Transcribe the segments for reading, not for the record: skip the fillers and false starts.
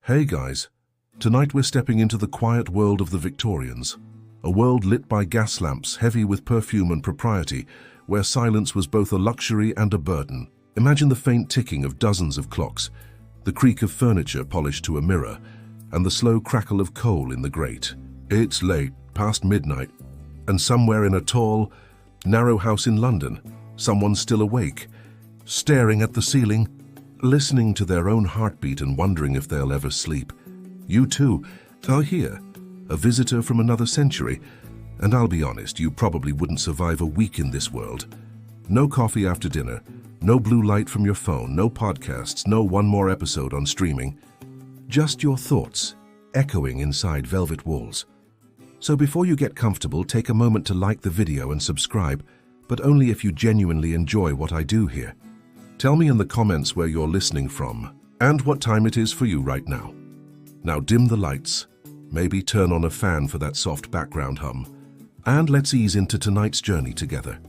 Hey guys, tonight we're stepping into the quiet world of the Victorians, a world lit by gas lamps heavy with perfume and propriety, where silence was both a luxury and a burden. Imagine the faint ticking of dozens of clocks, the creak of furniture polished to a mirror, and the slow crackle of coal in the grate. It's late, past midnight, and somewhere in a tall, narrow house in London, someone's still awake, staring at the ceiling, listening to their own heartbeat and wondering if they'll ever sleep. You too are here, a visitor from another century, and I'll be honest, you probably wouldn't survive a week in this world. No coffee after dinner, no blue light from your phone, no podcasts, no one more episode on streaming. Just your thoughts, echoing inside velvet walls. So before you get comfortable, take a moment to like the video and subscribe, but only if you genuinely enjoy what I do here. Tell me in the comments where you're listening from and what time it is for you right now. Now dim the lights, maybe turn on a fan for that soft background hum, and let's ease into tonight's journey together.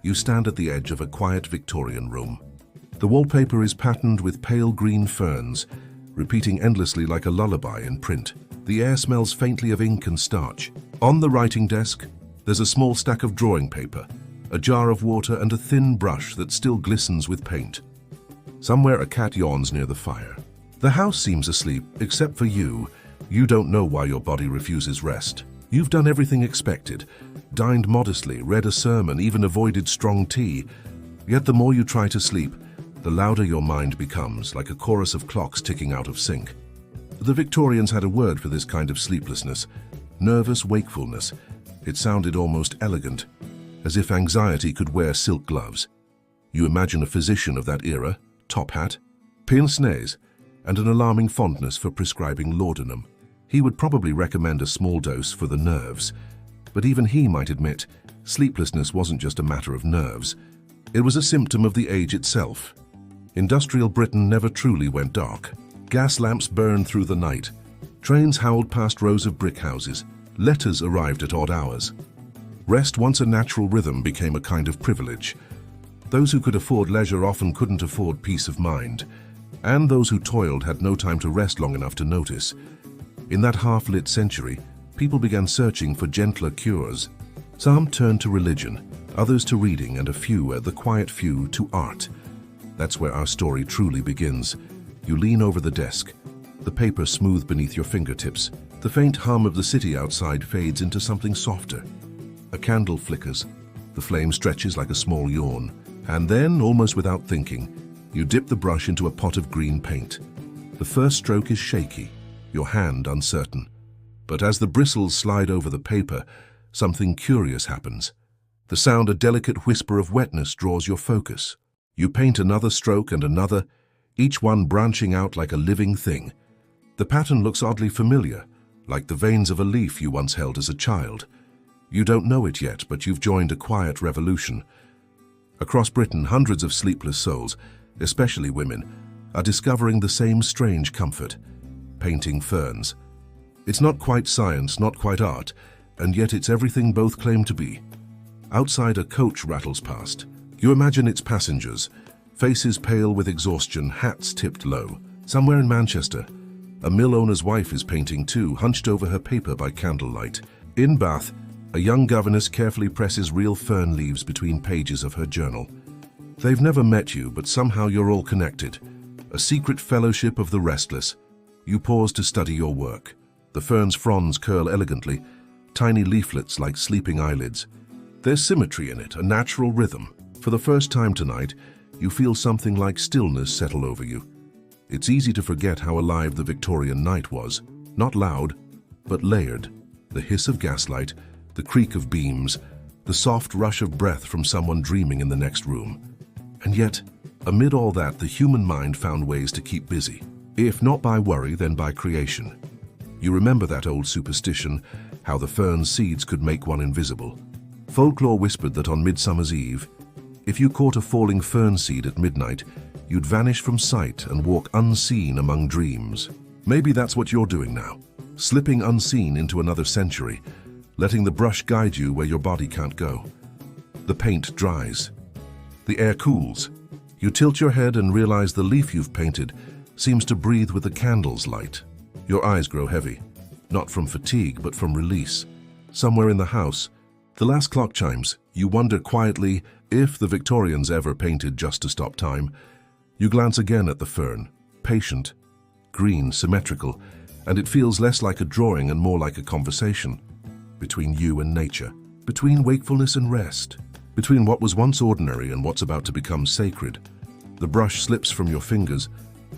You stand at the edge of a quiet Victorian room. The wallpaper is patterned with pale green ferns, repeating endlessly like a lullaby in print. The air smells faintly of ink and starch. On the writing desk, there's a small stack of drawing paper, a jar of water and a thin brush that still glistens with paint. Somewhere a cat yawns near the fire. The house seems asleep, except for you. You don't know why your body refuses rest. You've done everything expected, dined modestly, read a sermon, even avoided strong tea. Yet the more you try to sleep, the louder your mind becomes, like a chorus of clocks ticking out of sync. The Victorians had a word for this kind of sleeplessness: nervous wakefulness. It sounded almost elegant, as if anxiety could wear silk gloves. You imagine a physician of that era, top hat, pince-nez, and an alarming fondness for prescribing laudanum. He would probably recommend a small dose for the nerves, but even he might admit sleeplessness wasn't just a matter of nerves. It was a symptom of the age itself. Industrial Britain never truly went dark. Gas lamps burned through the night. Trains howled past rows of brick houses. Letters arrived at odd hours. Rest, once a natural rhythm, became a kind of privilege. Those who could afford leisure often couldn't afford peace of mind, and those who toiled had no time to rest long enough to notice. In that half-lit century, people began searching for gentler cures. Some turned to religion, others to reading, and a few, the quiet few, to art. That's where our story truly begins. You lean over the desk, the paper smooth beneath your fingertips. The faint hum of the city outside fades into something softer. A candle flickers, the flame stretches like a small yawn, and then, almost without thinking, you dip the brush into a pot of green paint. The first stroke is shaky, your hand uncertain. But as the bristles slide over the paper, something curious happens. The sound, a delicate whisper of wetness, draws your focus. You paint another stroke and another, each one branching out like a living thing. The pattern looks oddly familiar, like the veins of a leaf you once held as a child. You don't know it yet, but you've joined a quiet revolution. Across Britain, hundreds of sleepless souls, especially women, are discovering the same strange comfort: painting ferns. It's not quite science, not quite art, and yet it's everything both claim to be. Outside, a coach rattles past. You imagine its passengers, faces pale with exhaustion, hats tipped low. Somewhere in Manchester, a mill owner's wife is painting too, hunched over her paper by candlelight. In Bath, a young governess carefully presses real fern leaves between pages of her journal. They've never met you, but somehow you're all connected. A secret fellowship of the restless. You pause to study your work. The fern's fronds curl elegantly, tiny leaflets like sleeping eyelids. There's symmetry in it, a natural rhythm. For the first time tonight, you feel something like stillness settle over you. It's easy to forget how alive the Victorian night was. Not loud, but layered. The hiss of gaslight, the creak of beams, the soft rush of breath from someone dreaming in the next room. And yet, amid all that, the human mind found ways to keep busy. If not by worry, then by creation. You remember that old superstition, how the fern's seeds could make one invisible. Folklore whispered that on Midsummer's Eve, if you caught a falling fern seed at midnight, you'd vanish from sight and walk unseen among dreams. Maybe that's what you're doing now, slipping unseen into another century, letting the brush guide you where your body can't go. The paint dries. The air cools. You tilt your head and realize the leaf you've painted seems to breathe with the candle's light. Your eyes grow heavy, not from fatigue but from release. Somewhere in the house, the last clock chimes. You wonder quietly if the Victorians ever painted just to stop time. You glance again at the fern, patient, green, symmetrical, and it feels less like a drawing and more like a conversation between you and nature, between wakefulness and rest, between what was once ordinary and what's about to become sacred. The brush slips from your fingers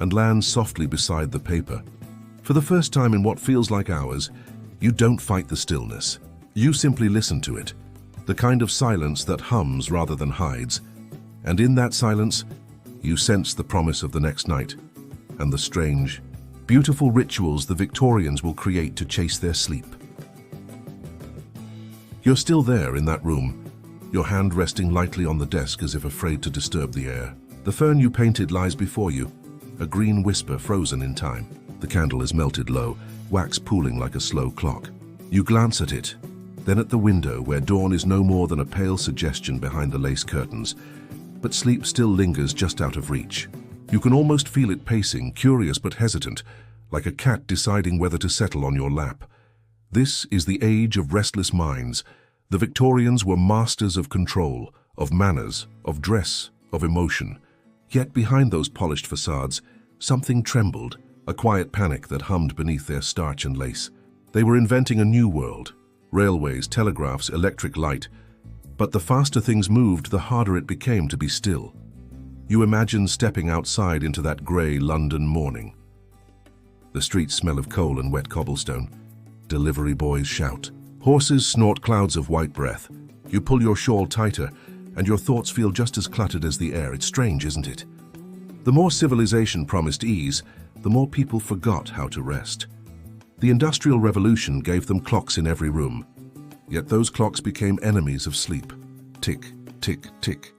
and lands softly beside the paper. For the first time in what feels like hours, you don't fight the stillness. You simply listen to it, the kind of silence that hums rather than hides. And in that silence, you sense the promise of the next night and the strange, beautiful rituals the Victorians will create to chase their sleep. You're still there in that room, your hand resting lightly on the desk as if afraid to disturb the air. The fern you painted lies before you, a green whisper frozen in time. The candle is melted low, wax pooling like a slow clock. You glance at it, then at the window where dawn is no more than a pale suggestion behind the lace curtains, but sleep still lingers just out of reach. You can almost feel it pacing, curious but hesitant, like a cat deciding whether to settle on your lap. This is the age of restless minds. The Victorians were masters of control, of manners, of dress, of emotion. Yet behind those polished facades, something trembled, a quiet panic that hummed beneath their starch and lace. They were inventing a new world, railways, telegraphs, electric light. But the faster things moved, the harder it became to be still. You imagine stepping outside into that grey London morning. The streets smell of coal and wet cobblestone. Delivery boys shout. Horses snort clouds of white breath. You pull your shawl tighter, and your thoughts feel just as cluttered as the air. It's strange, isn't it? The more civilization promised ease, the more people forgot how to rest. The Industrial Revolution gave them clocks in every room, yet those clocks became enemies of sleep. Tick, tick, tick.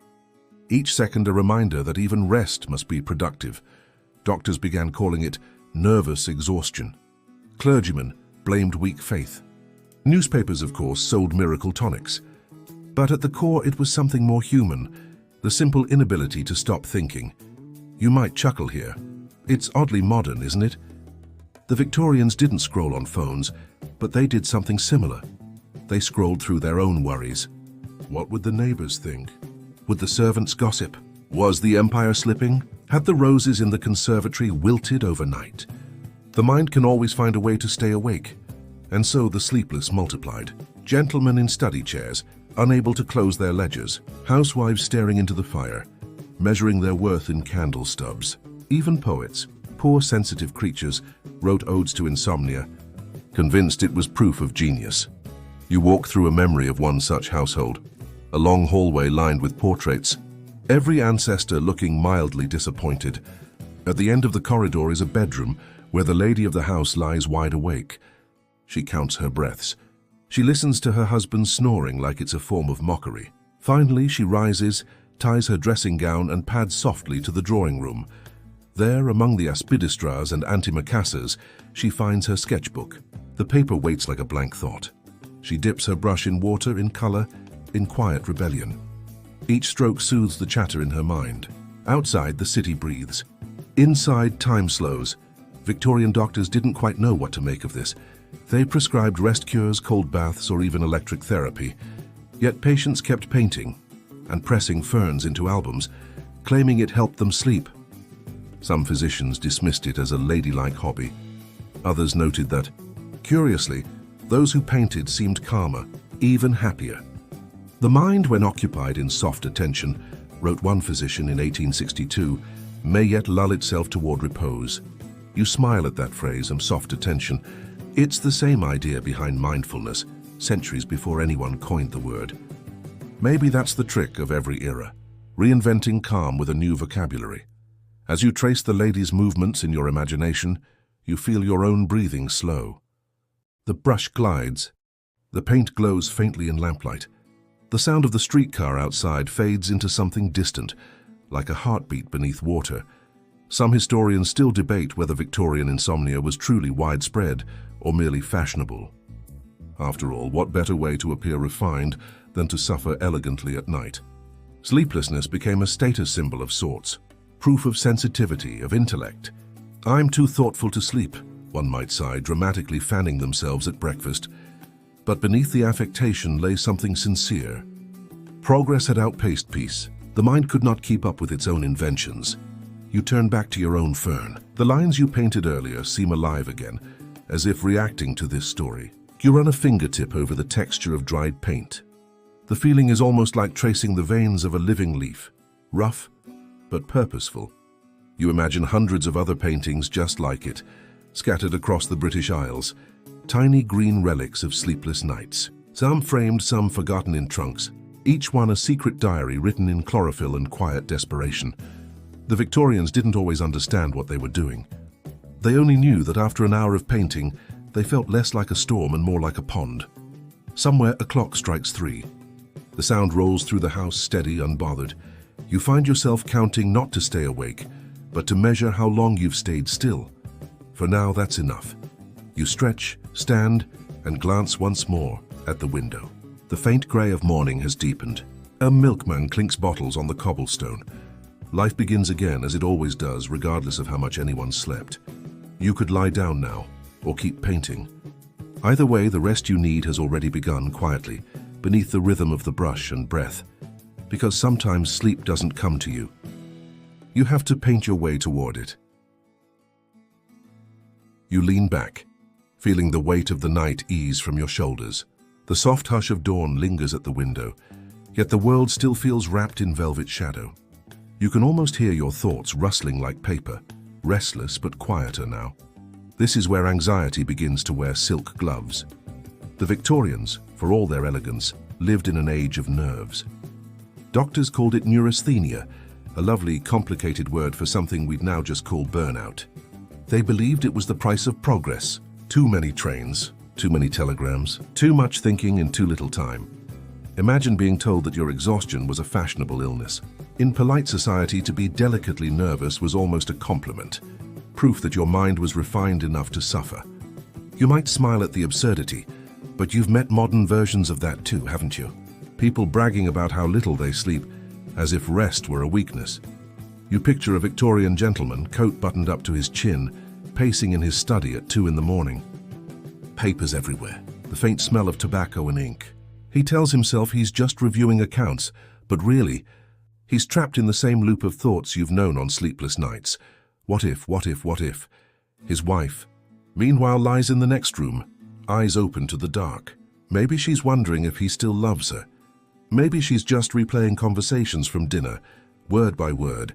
Each second a reminder that even rest must be productive. Doctors began calling it nervous exhaustion. Clergymen blamed weak faith. Newspapers, of course, sold miracle tonics. But at the core it was something more human, the simple inability to stop thinking. You might chuckle here. It's oddly modern, isn't it? The Victorians didn't scroll on phones, but they did something similar. They scrolled through their own worries. What would the neighbors think? Would the servants gossip? Was the empire slipping? Had the roses in the conservatory wilted overnight? The mind can always find a way to stay awake, and so the sleepless multiplied. Gentlemen in study chairs, unable to close their ledgers. Housewives staring into the fire, measuring their worth in candle stubs. Even poets, poor sensitive creatures, wrote odes to insomnia, convinced it was proof of genius. You walk through a memory of one such household, a long hallway lined with portraits, every ancestor looking mildly disappointed. At the end of the corridor is a bedroom where the lady of the house lies wide awake. She counts her breaths. She listens to her husband snoring like it's a form of mockery. Finally, she rises, ties her dressing gown and pads softly to the drawing room. There, among the aspidistras and antimacassars, she finds her sketchbook. The paper waits like a blank thought. She dips her brush in water, in color, in quiet rebellion. Each stroke soothes the chatter in her mind. Outside, the city breathes. Inside, time slows. Victorian doctors didn't quite know what to make of this. They prescribed rest cures, cold baths, or even electric therapy. Yet patients kept painting and pressing ferns into albums, claiming it helped them sleep. Some physicians dismissed it as a ladylike hobby. Others noted that, curiously, those who painted seemed calmer, even happier. The mind, when occupied in soft attention, wrote one physician in 1862, may yet lull itself toward repose. You smile at that phrase, and soft attention. It's the same idea behind mindfulness, centuries before anyone coined the word. Maybe that's the trick of every era, reinventing calm with a new vocabulary. As you trace the lady's movements in your imagination, you feel your own breathing slow. The brush glides. The paint glows faintly in lamplight. The sound of the streetcar outside fades into something distant, like a heartbeat beneath water. Some historians still debate whether Victorian insomnia was truly widespread or merely fashionable. After all, what better way to appear refined than to suffer elegantly at night? Sleeplessness became a status symbol of sorts, proof of sensitivity, of intellect. I'm too thoughtful to sleep. one might sigh, dramatically fanning themselves at breakfast. But beneath the affectation lay something sincere. Progress had outpaced peace. The mind could not keep up with its own inventions. You turn back to your own Fern. The lines you painted earlier seem alive again, as if reacting to this story. You run a fingertip over the texture of dried paint. The feeling is almost like tracing the veins of a living leaf, rough but purposeful. You imagine hundreds of other paintings just like it, scattered across the British Isles, tiny green relics of sleepless nights. Some framed, some forgotten in trunks, each one a secret diary written in chlorophyll and quiet desperation. The Victorians didn't always understand what they were doing. They only knew that after an hour of painting, they felt less like a storm and more like a pond. Somewhere a clock strikes 3. The sound rolls through the house, steady, unbothered. You find yourself counting not to stay awake, but to measure how long you've stayed still. For now, that's enough. You stretch, stand, and glance once more at the window. The faint grey of morning has deepened. A milkman clinks bottles on the cobblestone. Life begins again, as it always does, regardless of how much anyone slept. You could lie down now, or keep painting. Either way, the rest you need has already begun quietly, beneath the rhythm of the brush and breath, because sometimes sleep doesn't come to you. You have to paint your way toward it. You lean back, feeling the weight of the night ease from your shoulders. The soft hush of dawn lingers at the window, yet the world still feels wrapped in velvet shadow. You can almost hear your thoughts rustling like paper, restless but quieter now. This is where anxiety begins to wear silk gloves. The Victorians, for all their elegance, lived in an age of nerves. Doctors called it neurasthenia, a lovely, complicated word for something we'd now just call burnout. They believed it was the price of progress. Too many trains, too many telegrams, too much thinking in too little time. Imagine being told that your exhaustion was a fashionable illness. In polite society, to be delicately nervous was almost a compliment, proof that your mind was refined enough to suffer. You might smile at the absurdity, but you've met modern versions of that too, haven't you? People bragging about how little they sleep, as if rest were a weakness. You picture a Victorian gentleman, coat buttoned up to his chin, pacing in his study at 2 in the morning. Papers everywhere, the faint smell of tobacco and ink. He tells himself he's just reviewing accounts, but really, he's trapped in the same loop of thoughts you've known on sleepless nights. What if, what if, what if? His wife, meanwhile, lies in the next room, eyes open to the dark. Maybe she's wondering if he still loves her. Maybe she's just replaying conversations from dinner, word by word.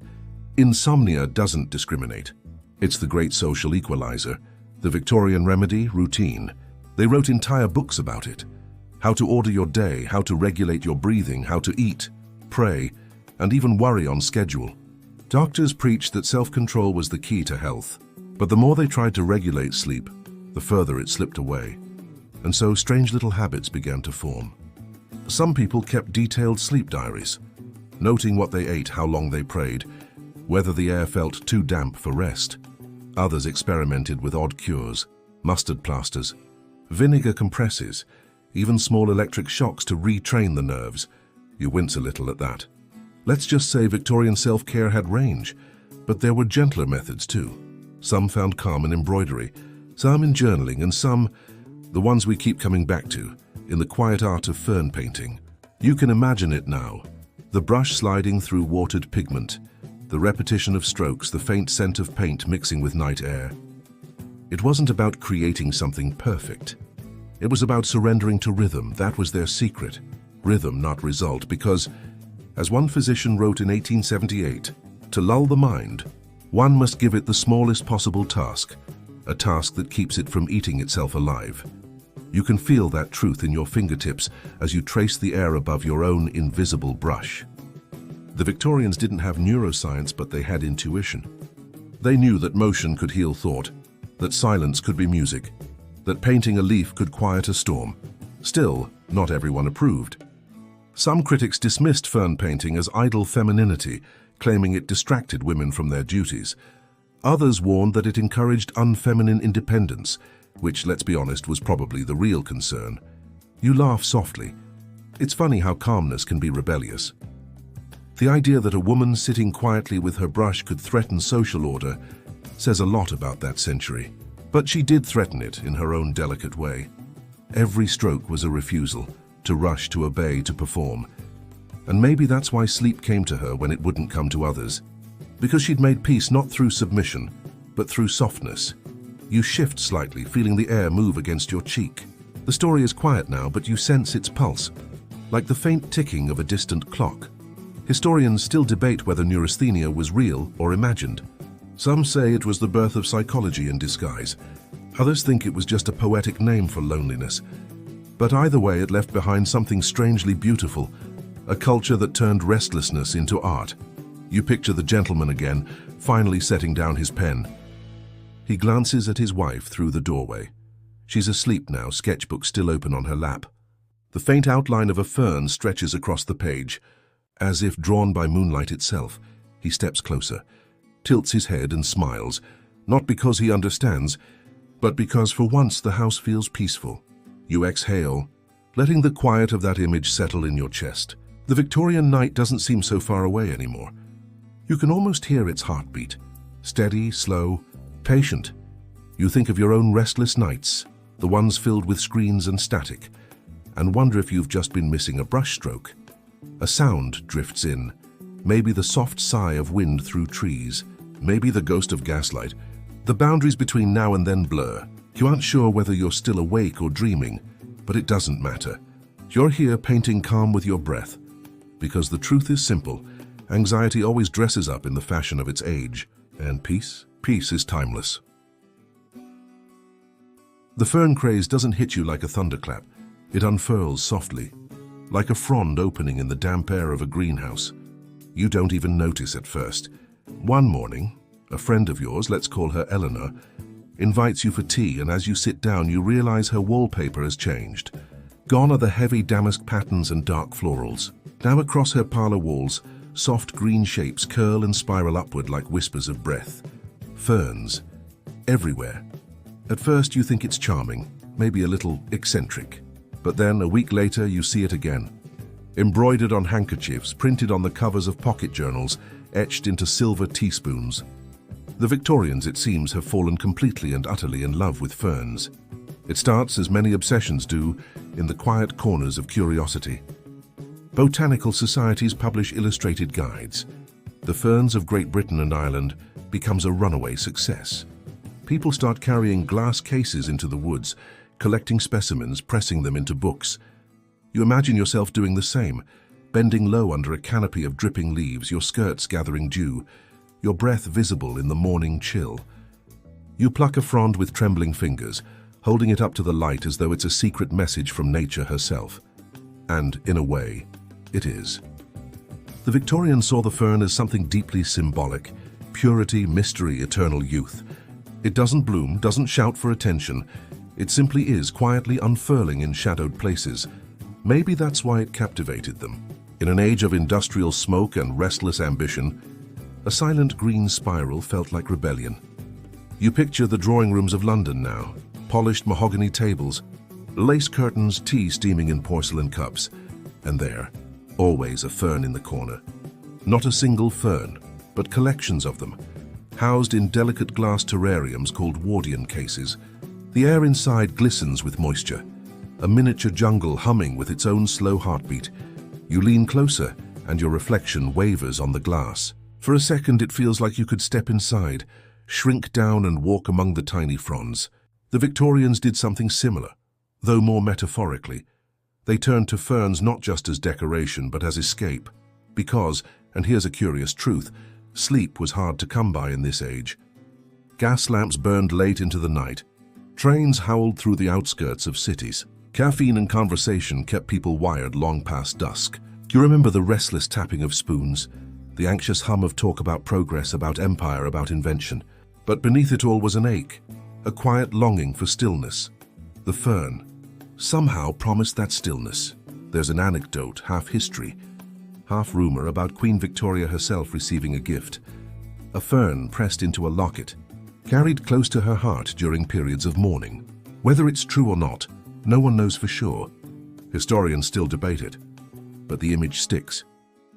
Insomnia doesn't discriminate. It's the great social equalizer. The Victorian remedy, routine. They wrote entire books about it. How to order your day, how to regulate your breathing, how to eat, pray, and even worry on schedule. Doctors preached that self-control was the key to health, but the more they tried to regulate sleep, the further it slipped away. And so strange little habits began to form. Some people kept detailed sleep diaries, noting what they ate, how long they prayed, whether the air felt too damp for rest. Others experimented with odd cures, mustard plasters, vinegar compresses, even small electric shocks to retrain the nerves. You wince a little at that. Let's just say Victorian self-care had range, but there were gentler methods too. Some found calm in embroidery, some in journaling, and some, the ones we keep coming back to, in the quiet art of fern painting. You can imagine it now. The brush sliding through watered pigment, the repetition of strokes, the faint scent of paint mixing with night air. It wasn't about creating something perfect. It was about surrendering to rhythm. That was their secret. Rhythm, not result, because, as one physician wrote in 1878, to lull the mind, one must give it the smallest possible task, a task that keeps it from eating itself alive. You can feel that truth in your fingertips as you trace the air above your own invisible brush. The Victorians didn't have neuroscience, but they had intuition. They knew that motion could heal thought, that silence could be music, that painting a leaf could quiet a storm. Still, not everyone approved. Some critics dismissed fern painting as idle femininity, claiming it distracted women from their duties. Others warned that it encouraged unfeminine independence, which, let's be honest, was probably the real concern. You laugh softly. It's funny how calmness can be rebellious. The idea that a woman sitting quietly with her brush could threaten social order says a lot about that century. But she did threaten it in her own delicate way. Every stroke was a refusal, to rush, to obey, to perform. And maybe that's why sleep came to her when it wouldn't come to others. Because she'd made peace not through submission, but through softness. You shift slightly, feeling the air move against your cheek. The story is quiet now, but you sense its pulse, like the faint ticking of a distant clock. Historians still debate whether neurasthenia was real or imagined. Some say it was the birth of psychology in disguise. Others think it was just a poetic name for loneliness. But either way, it left behind something strangely beautiful, a culture that turned restlessness into art. You picture the gentleman again, finally setting down his pen. He glances at his wife through the doorway. She's asleep now, sketchbook still open on her lap. The faint outline of a fern stretches across the page. As if drawn by moonlight itself, he steps closer, tilts his head and smiles, not because he understands, but because for once the house feels peaceful. You exhale, letting the quiet of that image settle in your chest. The Victorian night doesn't seem so far away anymore. You can almost hear its heartbeat, steady, slow, patient. You think of your own restless nights, the ones filled with screens and static, and wonder if you've just been missing a brushstroke. A sound drifts in, maybe the soft sigh of wind through trees, maybe the ghost of gaslight. The boundaries between now and then blur. You aren't sure whether you're still awake or dreaming, but it doesn't matter. You're here painting calm with your breath, because the truth is simple. Anxiety always dresses up in the fashion of its age, and peace is timeless. The fern craze doesn't hit you like a thunderclap. It unfurls softly, like a frond opening in the damp air of a greenhouse. You don't even notice at first. One morning, a friend of yours, let's call her Eleanor, invites you for tea, and as you sit down you realize her wallpaper has changed. Gone are the heavy damask patterns and dark florals. Now across her parlor walls, soft green shapes curl and spiral upward like whispers of breath. Ferns, everywhere. At first you think it's charming, maybe a little eccentric. But then, a week later, you see it again. Embroidered on handkerchiefs, printed on the covers of pocket journals, etched into silver teaspoons. The Victorians, it seems, have fallen completely and utterly in love with ferns. It starts, as many obsessions do, in the quiet corners of curiosity. Botanical societies publish illustrated guides. The ferns of Great Britain and Ireland becomes a runaway success. People start carrying glass cases into the woods, collecting specimens, pressing them into books. You imagine yourself doing the same, bending low under a canopy of dripping leaves, your skirts gathering dew, your breath visible in the morning chill. You pluck a frond with trembling fingers, holding it up to the light as though it's a secret message from nature herself. And, in a way, it is. The Victorians saw the fern as something deeply symbolic: purity, mystery, eternal youth. It doesn't bloom, doesn't shout for attention. It simply is, quietly unfurling in shadowed places. Maybe that's why it captivated them. In an age of industrial smoke and restless ambition, a silent green spiral felt like rebellion. You picture the drawing rooms of London now, polished mahogany tables, lace curtains, tea steaming in porcelain cups, and there, always a fern in the corner. Not a single fern, but collections of them, housed in delicate glass terrariums called Wardian cases. The air inside glistens with moisture, a miniature jungle humming with its own slow heartbeat. You lean closer, and your reflection wavers on the glass. For a second, it feels like you could step inside, shrink down and walk among the tiny fronds. The Victorians did something similar, though more metaphorically. They turned to ferns not just as decoration, but as escape. Because, and here's a curious truth, sleep was hard to come by in this age. Gas lamps burned late into the night. Trains howled through the outskirts of cities. Caffeine and conversation kept people wired long past dusk. You remember the restless tapping of spoons, the anxious hum of talk about progress, about empire, about invention. But beneath it all was an ache, a quiet longing for stillness. The fern somehow promised that stillness. There's an anecdote, half history, half rumor, about Queen Victoria herself receiving a gift. A fern pressed into a locket, carried close to her heart during periods of mourning. Whether it's true or not, no one knows for sure. Historians still debate it. But the image sticks.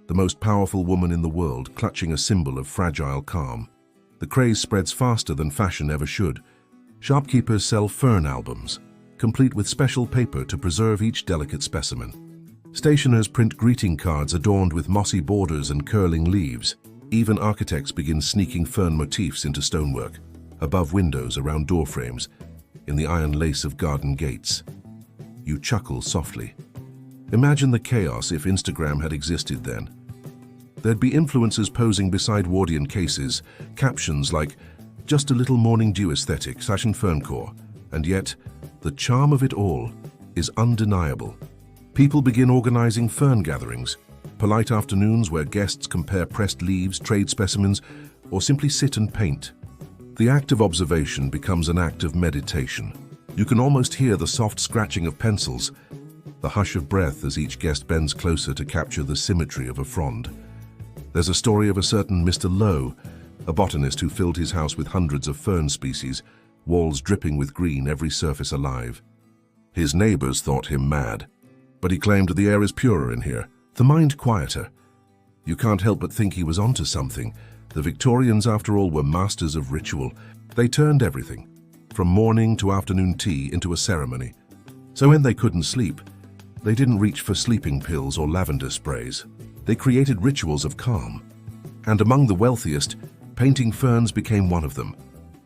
The most powerful woman in the world clutching a symbol of fragile calm. The craze spreads faster than fashion ever should. Shopkeepers sell fern albums, complete with special paper to preserve each delicate specimen. Stationers print greeting cards adorned with mossy borders and curling leaves. Even architects begin sneaking fern motifs into stonework, above windows, around doorframes, in the iron lace of garden gates. You chuckle softly. Imagine the chaos if Instagram had existed then. There'd be influencers posing beside Wardian cases, captions like, "Just a little morning dew aesthetic, fashion ferncore," and yet, the charm of it all is undeniable. People begin organizing fern gatherings, polite afternoons where guests compare pressed leaves, trade specimens, or simply sit and paint. The act of observation becomes an act of meditation. You can almost hear the soft scratching of pencils, the hush of breath as each guest bends closer to capture the symmetry of a frond. There's a story of a certain Mr. Lowe, a botanist who filled his house with hundreds of fern species, walls dripping with green, every surface alive. His neighbors thought him mad, but he claimed the air is purer in here, the mind quieter. You can't help but think he was onto something. The Victorians, after all, were masters of ritual. They turned everything, from morning to afternoon tea, into a ceremony. So when they couldn't sleep, they didn't reach for sleeping pills or lavender sprays. They created rituals of calm. And among the wealthiest, painting ferns became one of them.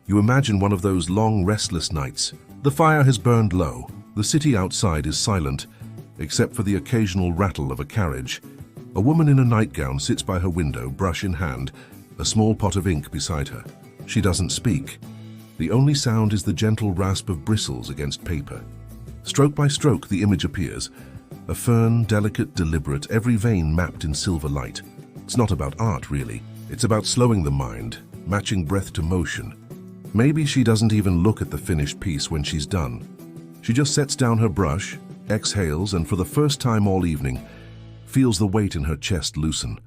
You imagine one of those long, restless nights. The fire has burned low. The city outside is silent, except for the occasional rattle of a carriage. A woman in a nightgown sits by her window, brush in hand, a small pot of ink beside her. She doesn't speak. The only sound is the gentle rasp of bristles against paper. Stroke by stroke, the image appears. A fern, delicate, deliberate, every vein mapped in silver light. It's not about art, really. It's about slowing the mind, matching breath to motion. Maybe she doesn't even look at the finished piece when she's done. She just sets down her brush, exhales, and for the first time all evening, feels the weight in her chest loosen.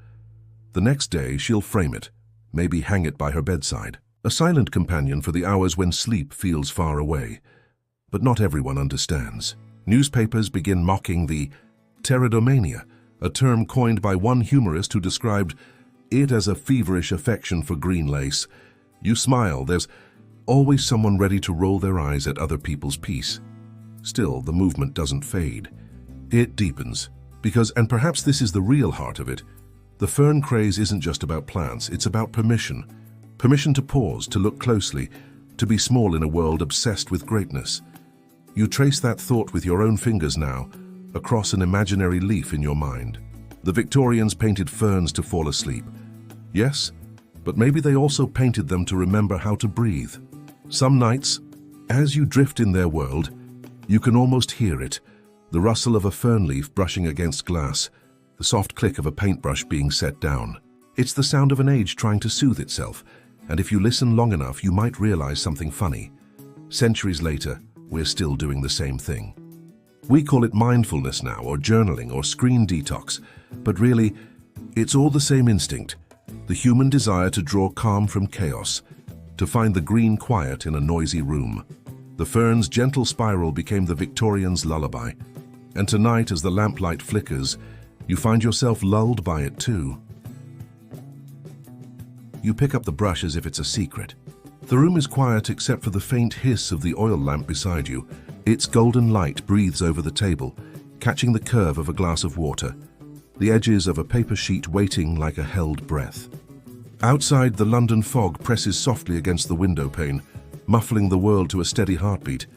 The next day, she'll frame it, maybe hang it by her bedside. A silent companion for the hours when sleep feels far away. But not everyone understands. Newspapers begin mocking the pteridomania, a term coined by one humorist who described it as a feverish affection for green lace. You smile, there's always someone ready to roll their eyes at other people's peace. Still, the movement doesn't fade. It deepens, because, and perhaps this is the real heart of it, the fern craze isn't just about plants, it's about permission. Permission to pause, to look closely, to be small in a world obsessed with greatness. You trace that thought with your own fingers now, across an imaginary leaf in your mind. The Victorians painted ferns to fall asleep. Yes, but maybe they also painted them to remember how to breathe. Some nights, as you drift in their world, you can almost hear it, the rustle of a fern leaf brushing against glass, the soft click of a paintbrush being set down. It's the sound of an age trying to soothe itself, and if you listen long enough, you might realize something funny. Centuries later, we're still doing the same thing. We call it mindfulness now, or journaling, or screen detox, but really, it's all the same instinct, the human desire to draw calm from chaos, to find the green quiet in a noisy room. The fern's gentle spiral became the Victorians' lullaby, and tonight, as the lamplight flickers, you find yourself lulled by it too. You pick up the brush as if it's a secret. The room is quiet except for the faint hiss of the oil lamp beside you. Its golden light breathes over the table, catching the curve of a glass of water, the edges of a paper sheet waiting like a held breath. Outside, the London fog presses softly against the window pane, muffling the world to a steady heartbeat.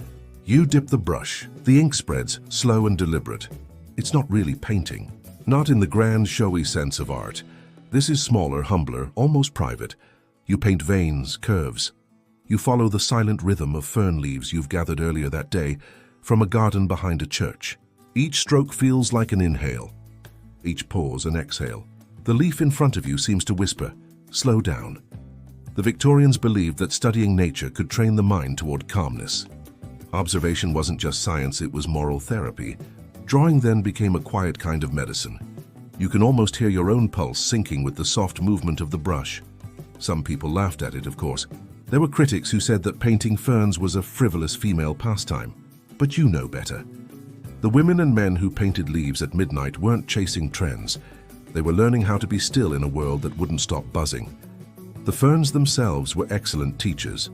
You dip the brush. The ink spreads, slow and deliberate. It's not really painting. Not in the grand, showy sense of art. This is smaller, humbler, almost private. You paint veins, curves. You follow the silent rhythm of fern leaves you've gathered earlier that day from a garden behind a church. Each stroke feels like an inhale. Each pause an exhale. The leaf in front of you seems to whisper, "Slow down." The Victorians believed that studying nature could train the mind toward calmness. Observation wasn't just science, it was moral therapy. Drawing then became a quiet kind of medicine. You can almost hear your own pulse syncing with the soft movement of the brush. Some people laughed at it, of course. There were critics who said that painting ferns was a frivolous female pastime. But you know better. The women and men who painted leaves at midnight weren't chasing trends. They were learning how to be still in a world that wouldn't stop buzzing. The ferns themselves were excellent teachers.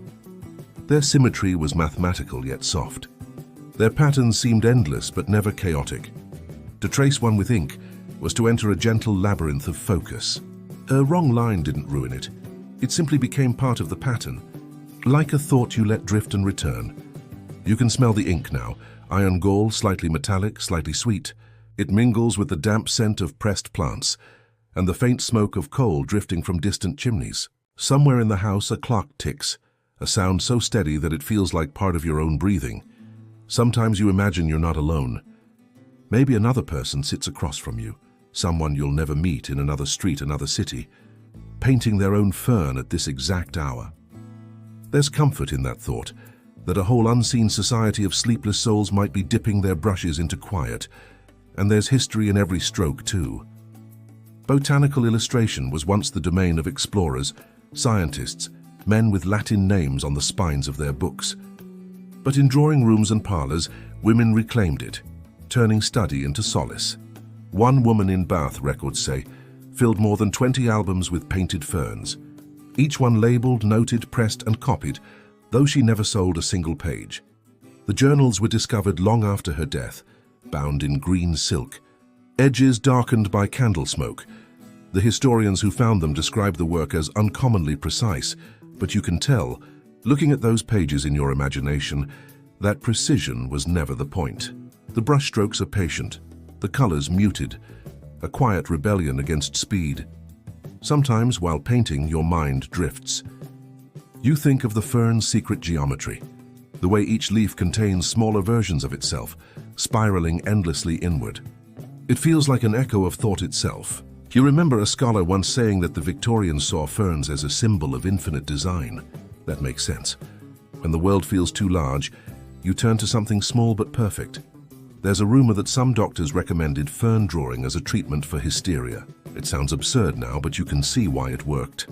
Their symmetry was mathematical yet soft. Their patterns seemed endless but never chaotic. To trace one with ink was to enter a gentle labyrinth of focus. A wrong line didn't ruin it. It simply became part of the pattern, like a thought you let drift and return. You can smell the ink now, iron gall, slightly metallic, slightly sweet. It mingles with the damp scent of pressed plants and the faint smoke of coal drifting from distant chimneys. Somewhere in the house a clock ticks, a sound so steady that it feels like part of your own breathing. Sometimes you imagine you're not alone. Maybe another person sits across from you, someone you'll never meet in another street, another city, painting their own fern at this exact hour. There's comfort in that thought, that a whole unseen society of sleepless souls might be dipping their brushes into quiet, and there's history in every stroke too. Botanical illustration was once the domain of explorers, scientists, men with Latin names on the spines of their books. But in drawing rooms and parlors, women reclaimed it, turning study into solace. One woman in Bath, records say, filled more than 20 albums with painted ferns, each one labeled, noted, pressed and copied, though she never sold a single page. The journals were discovered long after her death, bound in green silk, edges darkened by candle smoke. The historians who found them describe the work as uncommonly precise, but you can tell, looking at those pages in your imagination, that precision was never the point. The brushstrokes are patient, the colors muted, a quiet rebellion against speed. Sometimes, while painting, your mind drifts. You think of the fern's secret geometry, the way each leaf contains smaller versions of itself, spiraling endlessly inward. It feels like an echo of thought itself. You remember a scholar once saying that the Victorians saw ferns as a symbol of infinite design. That makes sense. When the world feels too large, you turn to something small but perfect. There's a rumor that some doctors recommended fern drawing as a treatment for hysteria. It sounds absurd now, but you can see why it worked.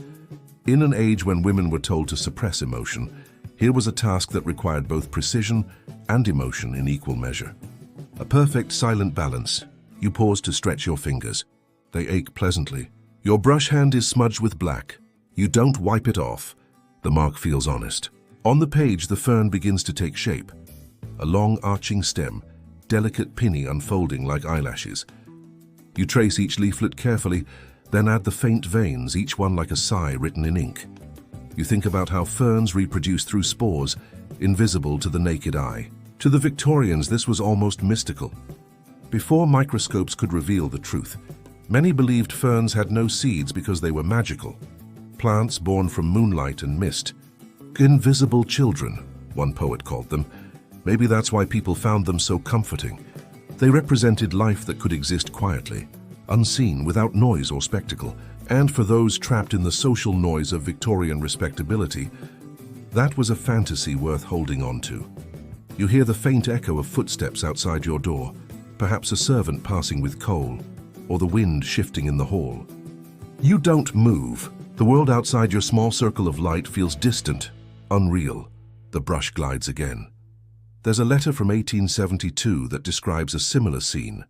In an age when women were told to suppress emotion, here was a task that required both precision and emotion in equal measure. A perfect silent balance. You pause to stretch your fingers. They ache pleasantly. Your brush hand is smudged with black. You don't wipe it off. The mark feels honest. On the page, the fern begins to take shape. A long arching stem, delicate pinny unfolding like eyelashes. You trace each leaflet carefully, then add the faint veins, each one like a sigh written in ink. You think about how ferns reproduce through spores, invisible to the naked eye. To the Victorians, this was almost mystical. Before microscopes could reveal the truth, many believed ferns had no seeds because they were magical. Plants born from moonlight and mist. Invisible children, one poet called them. Maybe that's why people found them so comforting. They represented life that could exist quietly, unseen, without noise or spectacle. And for those trapped in the social noise of Victorian respectability, that was a fantasy worth holding on to. You hear the faint echo of footsteps outside your door, perhaps a servant passing with coal, or the wind shifting in the hall. You don't move. The world outside your small circle of light feels distant, unreal. The brush glides again. There's a letter from 1872 that describes a similar scene.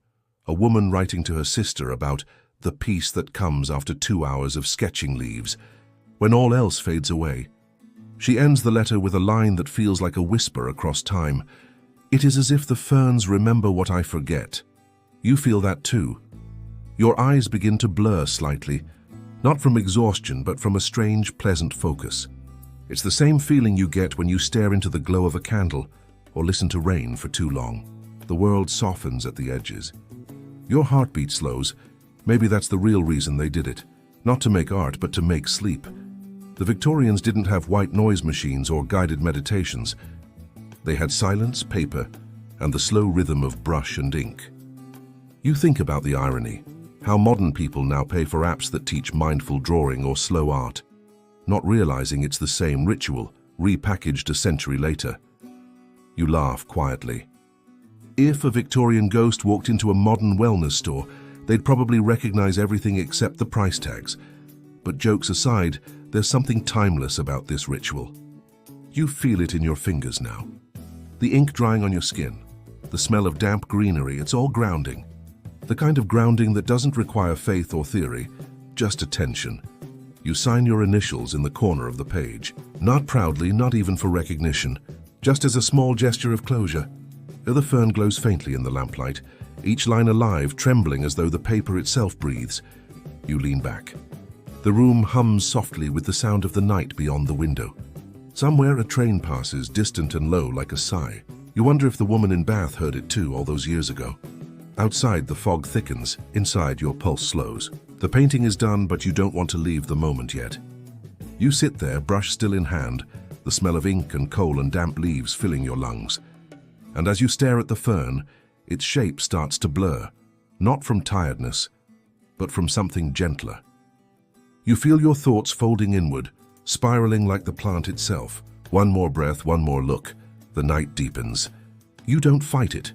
A woman writing to her sister about the peace that comes after 2 hours of sketching leaves, when all else fades away. She ends the letter with a line that feels like a whisper across time. It is as if the ferns remember what I forget. You feel that too. Your eyes begin to blur slightly, not from exhaustion, but from a strange, pleasant focus. It's the same feeling you get when you stare into the glow of a candle or listen to rain for too long. The world softens at the edges. Your heartbeat slows. Maybe that's the real reason they did it. Not to make art, but to make sleep. The Victorians didn't have white noise machines or guided meditations. They had silence, paper, and the slow rhythm of brush and ink. You think about the irony, how modern people now pay for apps that teach mindful drawing or slow art, not realizing it's the same ritual, repackaged a century later. You laugh quietly. If a Victorian ghost walked into a modern wellness store, they'd probably recognize everything except the price tags. But jokes aside, there's something timeless about this ritual. You feel it in your fingers now. The ink drying on your skin, the smell of damp greenery, it's all grounding. The kind of grounding that doesn't require faith or theory, just attention. You sign your initials in the corner of the page. Not proudly, not even for recognition, just as a small gesture of closure. The fern glows faintly in the lamplight, each line alive, trembling as though the paper itself breathes. You lean back. The room hums softly with the sound of the night beyond the window. Somewhere a train passes, distant and low like a sigh. You wonder if the woman in Bath heard it too all those years ago. Outside, the fog thickens. Inside, your pulse slows. The painting is done, but you don't want to leave the moment yet. You sit there, brush still in hand, the smell of ink and coal and damp leaves filling your lungs. And as you stare at the fern, its shape starts to blur, not from tiredness, but from something gentler. You feel your thoughts folding inward, spiraling like the plant itself. One more breath, one more look. The night deepens. You don't fight it.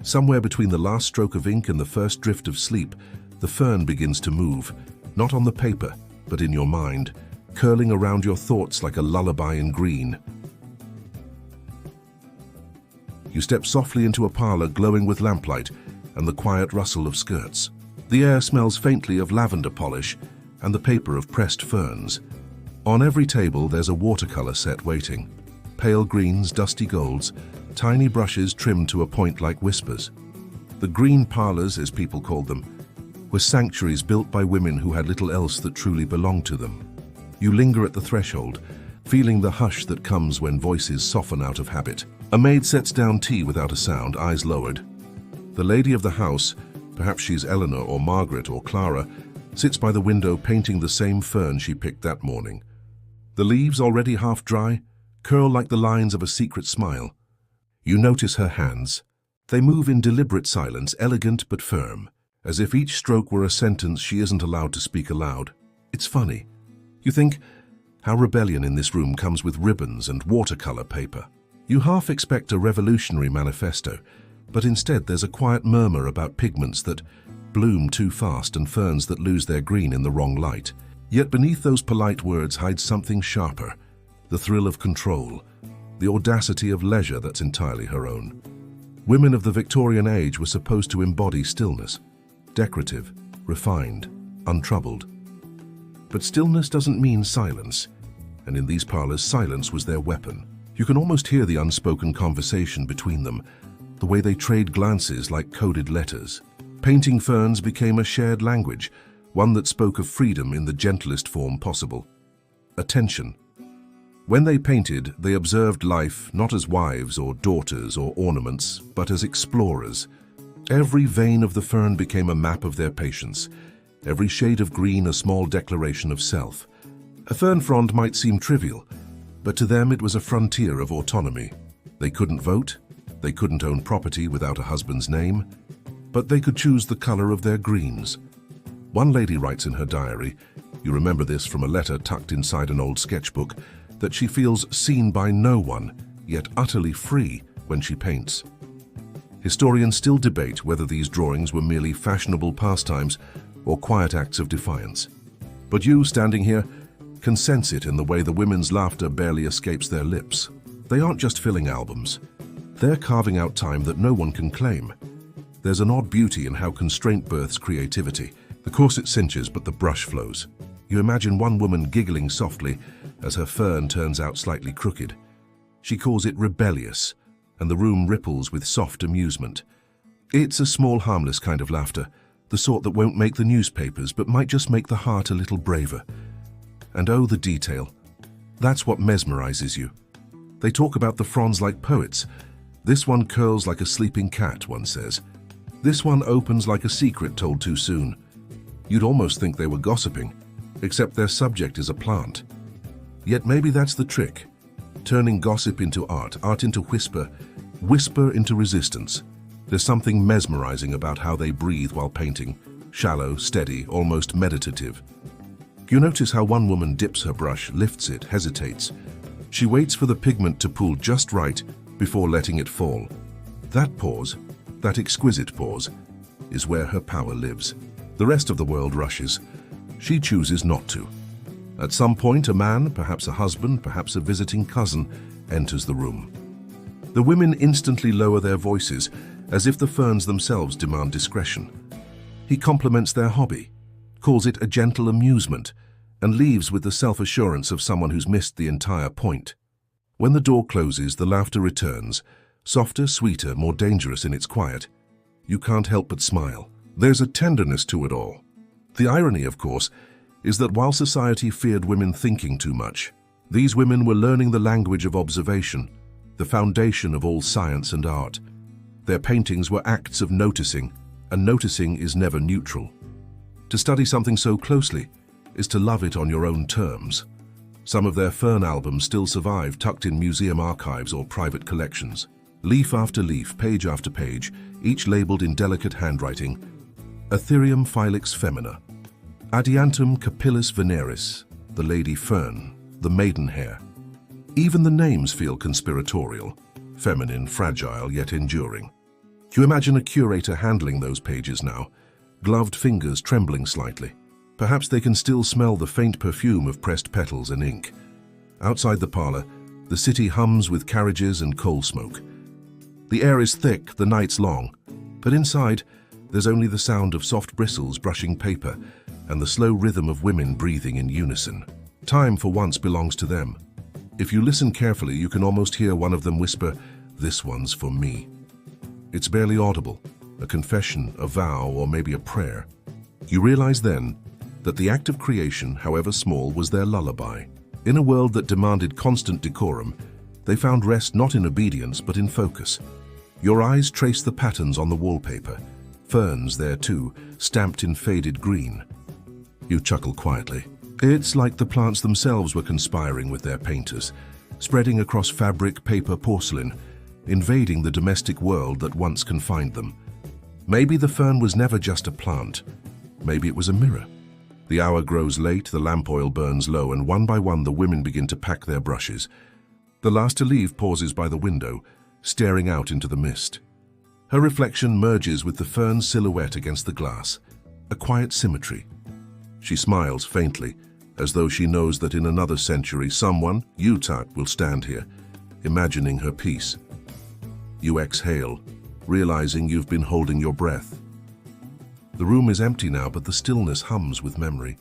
Somewhere between the last stroke of ink and the first drift of sleep, the fern begins to move, not on the paper, but in your mind, curling around your thoughts like a lullaby in green. You step softly into a parlor glowing with lamplight and the quiet rustle of skirts. The air smells faintly of lavender polish and the paper of pressed ferns. On every table there's a watercolor set waiting. Pale greens, dusty golds, tiny brushes trimmed to a point like whispers. The green parlors, as people called them, were sanctuaries built by women who had little else that truly belonged to them. You linger at the threshold, feeling the hush that comes when voices soften out of habit. A maid sets down tea without a sound, eyes lowered. The lady of the house, perhaps she's Eleanor or Margaret or Clara, sits by the window painting the same fern she picked that morning. The leaves, already half dry, curl like the lines of a secret smile. You notice her hands. They move in deliberate silence, elegant but firm, as if each stroke were a sentence she isn't allowed to speak aloud. It's funny. You think, how rebellion in this room comes with ribbons and watercolor paper. You half expect a revolutionary manifesto, but instead there's a quiet murmur about pigments that bloom too fast and ferns that lose their green in the wrong light. Yet beneath those polite words hides something sharper, the thrill of control, the audacity of leisure that's entirely her own. Women of the Victorian age were supposed to embody stillness, decorative, refined, untroubled. But stillness doesn't mean silence, and in these parlors silence was their weapon. You can almost hear the unspoken conversation between them, the way they trade glances like coded letters. Painting ferns became a shared language, one that spoke of freedom in the gentlest form possible. Attention. When they painted, they observed life not as wives or daughters or ornaments, but as explorers. Every vein of the fern became a map of their patience, every shade of green a small declaration of self. A fern frond might seem trivial, but to them it was a frontier of autonomy. They couldn't vote, they couldn't own property without a husband's name, but they could choose the color of their greens. One lady writes in her diary, you remember this from a letter tucked inside an old sketchbook, that she feels seen by no one, yet utterly free when she paints. Historians still debate whether these drawings were merely fashionable pastimes or quiet acts of defiance. But you, standing here, can sense it in the way the women's laughter barely escapes their lips. They aren't just filling albums. They're carving out time that no one can claim. There's an odd beauty in how constraint births creativity. The corset cinches, but the brush flows. You imagine one woman giggling softly as her fern turns out slightly crooked. She calls it rebellious, and the room ripples with soft amusement. It's a small, harmless kind of laughter, the sort that won't make the newspapers, but might just make the heart a little braver. And oh, the detail. That's what mesmerizes you. They talk about the fronds like poets. This one curls like a sleeping cat, one says. This one opens like a secret told too soon. You'd almost think they were gossiping, except their subject is a plant. Yet maybe that's the trick. Turning gossip into art, art into whisper, whisper into resistance. There's something mesmerizing about how they breathe while painting, shallow, steady, almost meditative. You notice how one woman dips her brush, lifts it, hesitates. She waits for the pigment to pool just right before letting it fall. That pause, that exquisite pause, is where her power lives. The rest of the world rushes. She chooses not to. At some point, a man, perhaps a husband, perhaps a visiting cousin, enters the room. The women instantly lower their voices, as if the ferns themselves demand discretion. He compliments their hobby, calls it a gentle amusement, and leaves with the self-assurance of someone who's missed the entire point. When the door closes, the laughter returns, softer, sweeter, more dangerous in its quiet. You can't help but smile. There's a tenderness to it all. The irony, of course, is that while society feared women thinking too much, these women were learning the language of observation, the foundation of all science and art. Their paintings were acts of noticing, and noticing is never neutral. To study something so closely is to love it on your own terms. Some of their Fern albums still survive, tucked in museum archives or private collections. Leaf after leaf, page after page, each labeled in delicate handwriting, Ethereum filix femina, Adiantum capillis veneris, the lady fern, the maidenhair. Even the names feel conspiratorial, feminine, fragile, yet enduring. You imagine a curator handling those pages now, gloved fingers trembling slightly. Perhaps they can still smell the faint perfume of pressed petals and ink. Outside the parlor, the city hums with carriages and coal smoke. The air is thick, the night's long, but inside, there's only the sound of soft bristles brushing paper and the slow rhythm of women breathing in unison. Time for once belongs to them. If you listen carefully, you can almost hear one of them whisper, "This one's for me." It's barely audible, a confession, a vow, or maybe a prayer. You realize then that the act of creation, however small, was their lullaby. In a world that demanded constant decorum, they found rest not in obedience but in focus. Your eyes trace the patterns on the wallpaper, ferns there too, stamped in faded green. You chuckle quietly. It's like the plants themselves were conspiring with their painters, spreading across fabric, paper, porcelain, invading the domestic world that once confined them. Maybe the fern was never just a plant. Maybe it was a mirror. The hour grows late, the lamp oil burns low, and one by one the women begin to pack their brushes. The last to leave pauses by the window, staring out into the mist. Her reflection merges with the fern's silhouette against the glass, a quiet symmetry. She smiles faintly, as though she knows that in another century someone, you Tat, will stand here, imagining her peace. You exhale, realizing you've been holding your breath. The room is empty now, but the stillness hums with memory.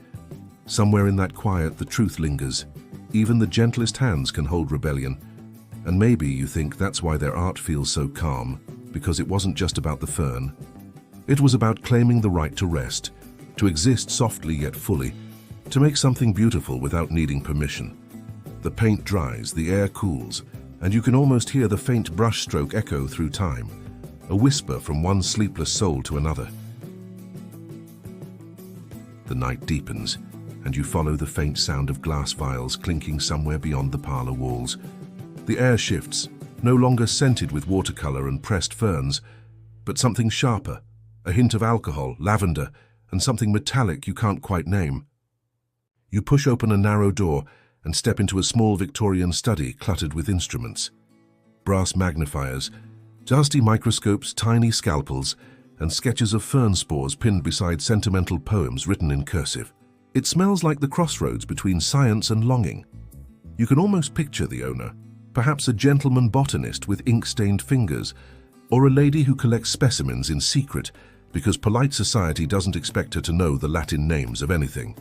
Somewhere in that quiet, the truth lingers. Even the gentlest hands can hold rebellion. And maybe you think that's why their art feels so calm, because it wasn't just about the fern. It was about claiming the right to rest, to exist softly yet fully, to make something beautiful without needing permission. The paint dries, the air cools, and you can almost hear the faint brushstroke echo through time, a whisper from one sleepless soul to another. The night deepens, and you follow the faint sound of glass vials clinking somewhere beyond the parlor walls. The air shifts, no longer scented with watercolor and pressed ferns, but something sharper, a hint of alcohol, lavender, and something metallic you can't quite name. You push open a narrow door and step into a small Victorian study cluttered with instruments. Brass magnifiers, dusty microscopes, tiny scalpels, and sketches of fern spores pinned beside sentimental poems written in cursive. It smells like the crossroads between science and longing. You can almost picture the owner, perhaps a gentleman botanist with ink-stained fingers, or a lady who collects specimens in secret because polite society doesn't expect her to know the Latin names of anything.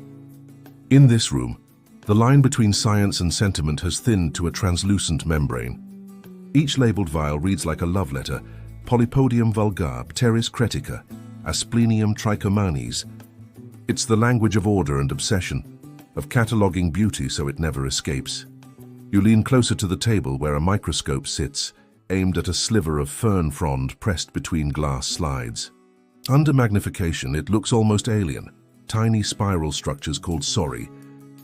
In this room, the line between science and sentiment has thinned to a translucent membrane. Each labeled vial reads like a love letter: Polypodium vulgar, Pteris cretica, Asplenium trichomanes. It's the language of order and obsession, of cataloguing beauty so it never escapes. You lean closer to the table where a microscope sits, aimed at a sliver of fern frond pressed between glass slides. Under magnification, it looks almost alien, tiny spiral structures called sori,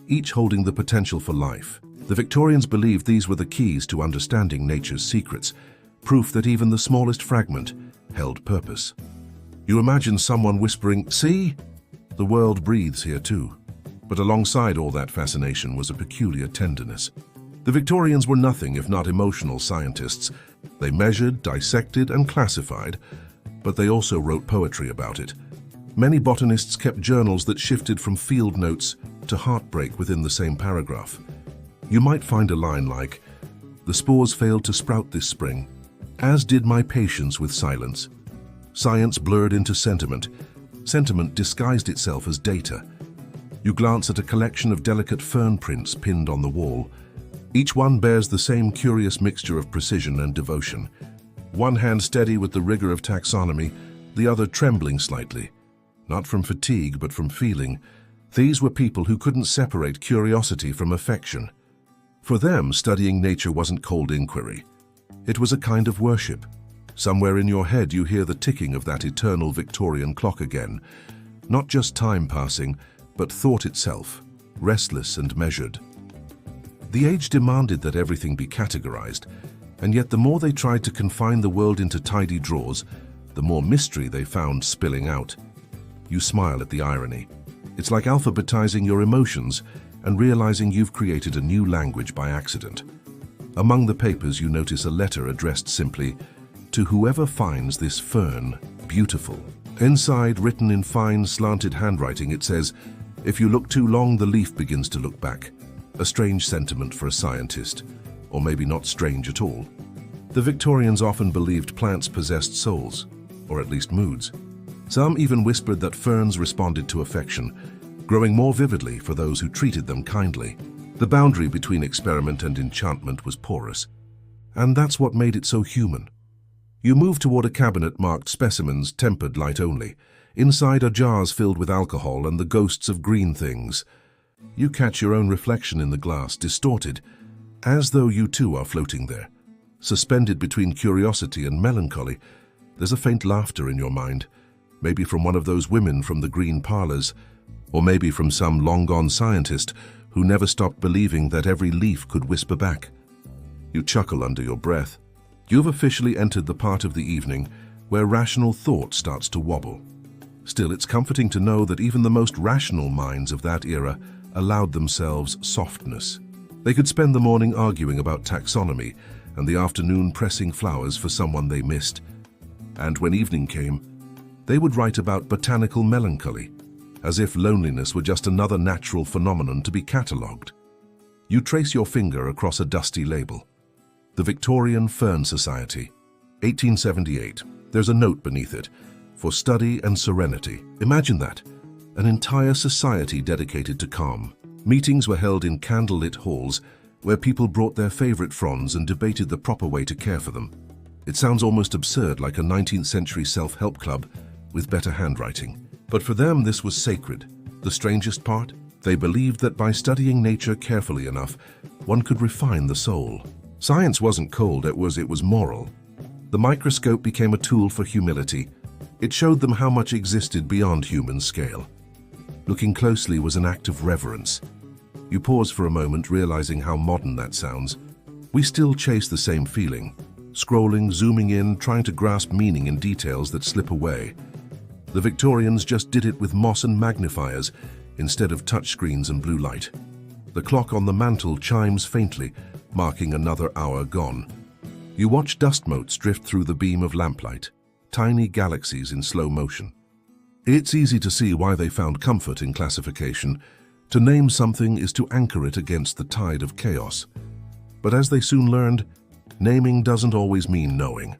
each holding the potential for life. The Victorians believed these were the keys to understanding nature's secrets, proof that even the smallest fragment held purpose. You imagine someone whispering, "See?" The world breathes here too. But alongside all that fascination was a peculiar tenderness. The Victorians were nothing if not emotional scientists. They measured, dissected, and classified, but they also wrote poetry about it. Many botanists kept journals that shifted from field notes to heartbreak within the same paragraph. You might find a line like, "The spores failed to sprout this spring, as did my patience with silence." Science blurred into sentiment. Sentiment disguised itself as data. You glance at a collection of delicate fern prints pinned on the wall. Each one bears the same curious mixture of precision and devotion. One hand steady with the rigor of taxonomy, the other trembling slightly. Not from fatigue, but from feeling. These were people who couldn't separate curiosity from affection. For them, studying nature wasn't cold inquiry. It was a kind of worship. Somewhere in your head you hear the ticking of that eternal Victorian clock again. Not just time passing, but thought itself, restless and measured. The age demanded that everything be categorized, and yet the more they tried to confine the world into tidy drawers, the more mystery they found spilling out. You smile at the irony. It's like alphabetizing your emotions and realizing you've created a new language by accident. Among the papers you notice a letter addressed simply, "To whoever finds this fern beautiful." Inside, written in fine, slanted handwriting, it says, "If you look too long, the leaf begins to look back." A strange sentiment for a scientist, or maybe not strange at all. The Victorians often believed plants possessed souls, or at least moods. Some even whispered that ferns responded to affection, growing more vividly for those who treated them kindly. The boundary between experiment and enchantment was porous, and that's what made it so human. You move toward a cabinet marked specimens, tempered light only. Inside are jars filled with alcohol and the ghosts of green things. You catch your own reflection in the glass, distorted, as though you too are floating there. Suspended between curiosity and melancholy, there's a faint laughter in your mind, maybe from one of those women from the green parlors, or maybe from some long-gone scientist who never stopped believing that every leaf could whisper back. You chuckle under your breath. You've officially entered the part of the evening where rational thought starts to wobble. Still, it's comforting to know that even the most rational minds of that era allowed themselves softness. They could spend the morning arguing about taxonomy and the afternoon pressing flowers for someone they missed. And when evening came, they would write about botanical melancholy, as if loneliness were just another natural phenomenon to be catalogued. You trace your finger across a dusty label. The Victorian Fern Society, 1878. There's a note beneath it, "For study and serenity." Imagine that, an entire society dedicated to calm. Meetings were held in candlelit halls where people brought their favorite fronds and debated the proper way to care for them. It sounds almost absurd, like a 19th century self-help club with better handwriting. But for them, this was sacred. The strangest part? They believed that by studying nature carefully enough, one could refine the soul. Science wasn't cold, it was moral. The microscope became a tool for humility. It showed them how much existed beyond human scale. Looking closely was an act of reverence. You pause for a moment, realizing how modern that sounds. We still chase the same feeling, scrolling, zooming in, trying to grasp meaning in details that slip away. The Victorians just did it with moss and magnifiers instead of touchscreens and blue light. The clock on the mantel chimes faintly, marking another hour gone. You watch dust motes drift through the beam of lamplight, tiny galaxies in slow motion. It's easy to see why they found comfort in classification. To name something is to anchor it against the tide of chaos. But as they soon learned, naming doesn't always mean knowing.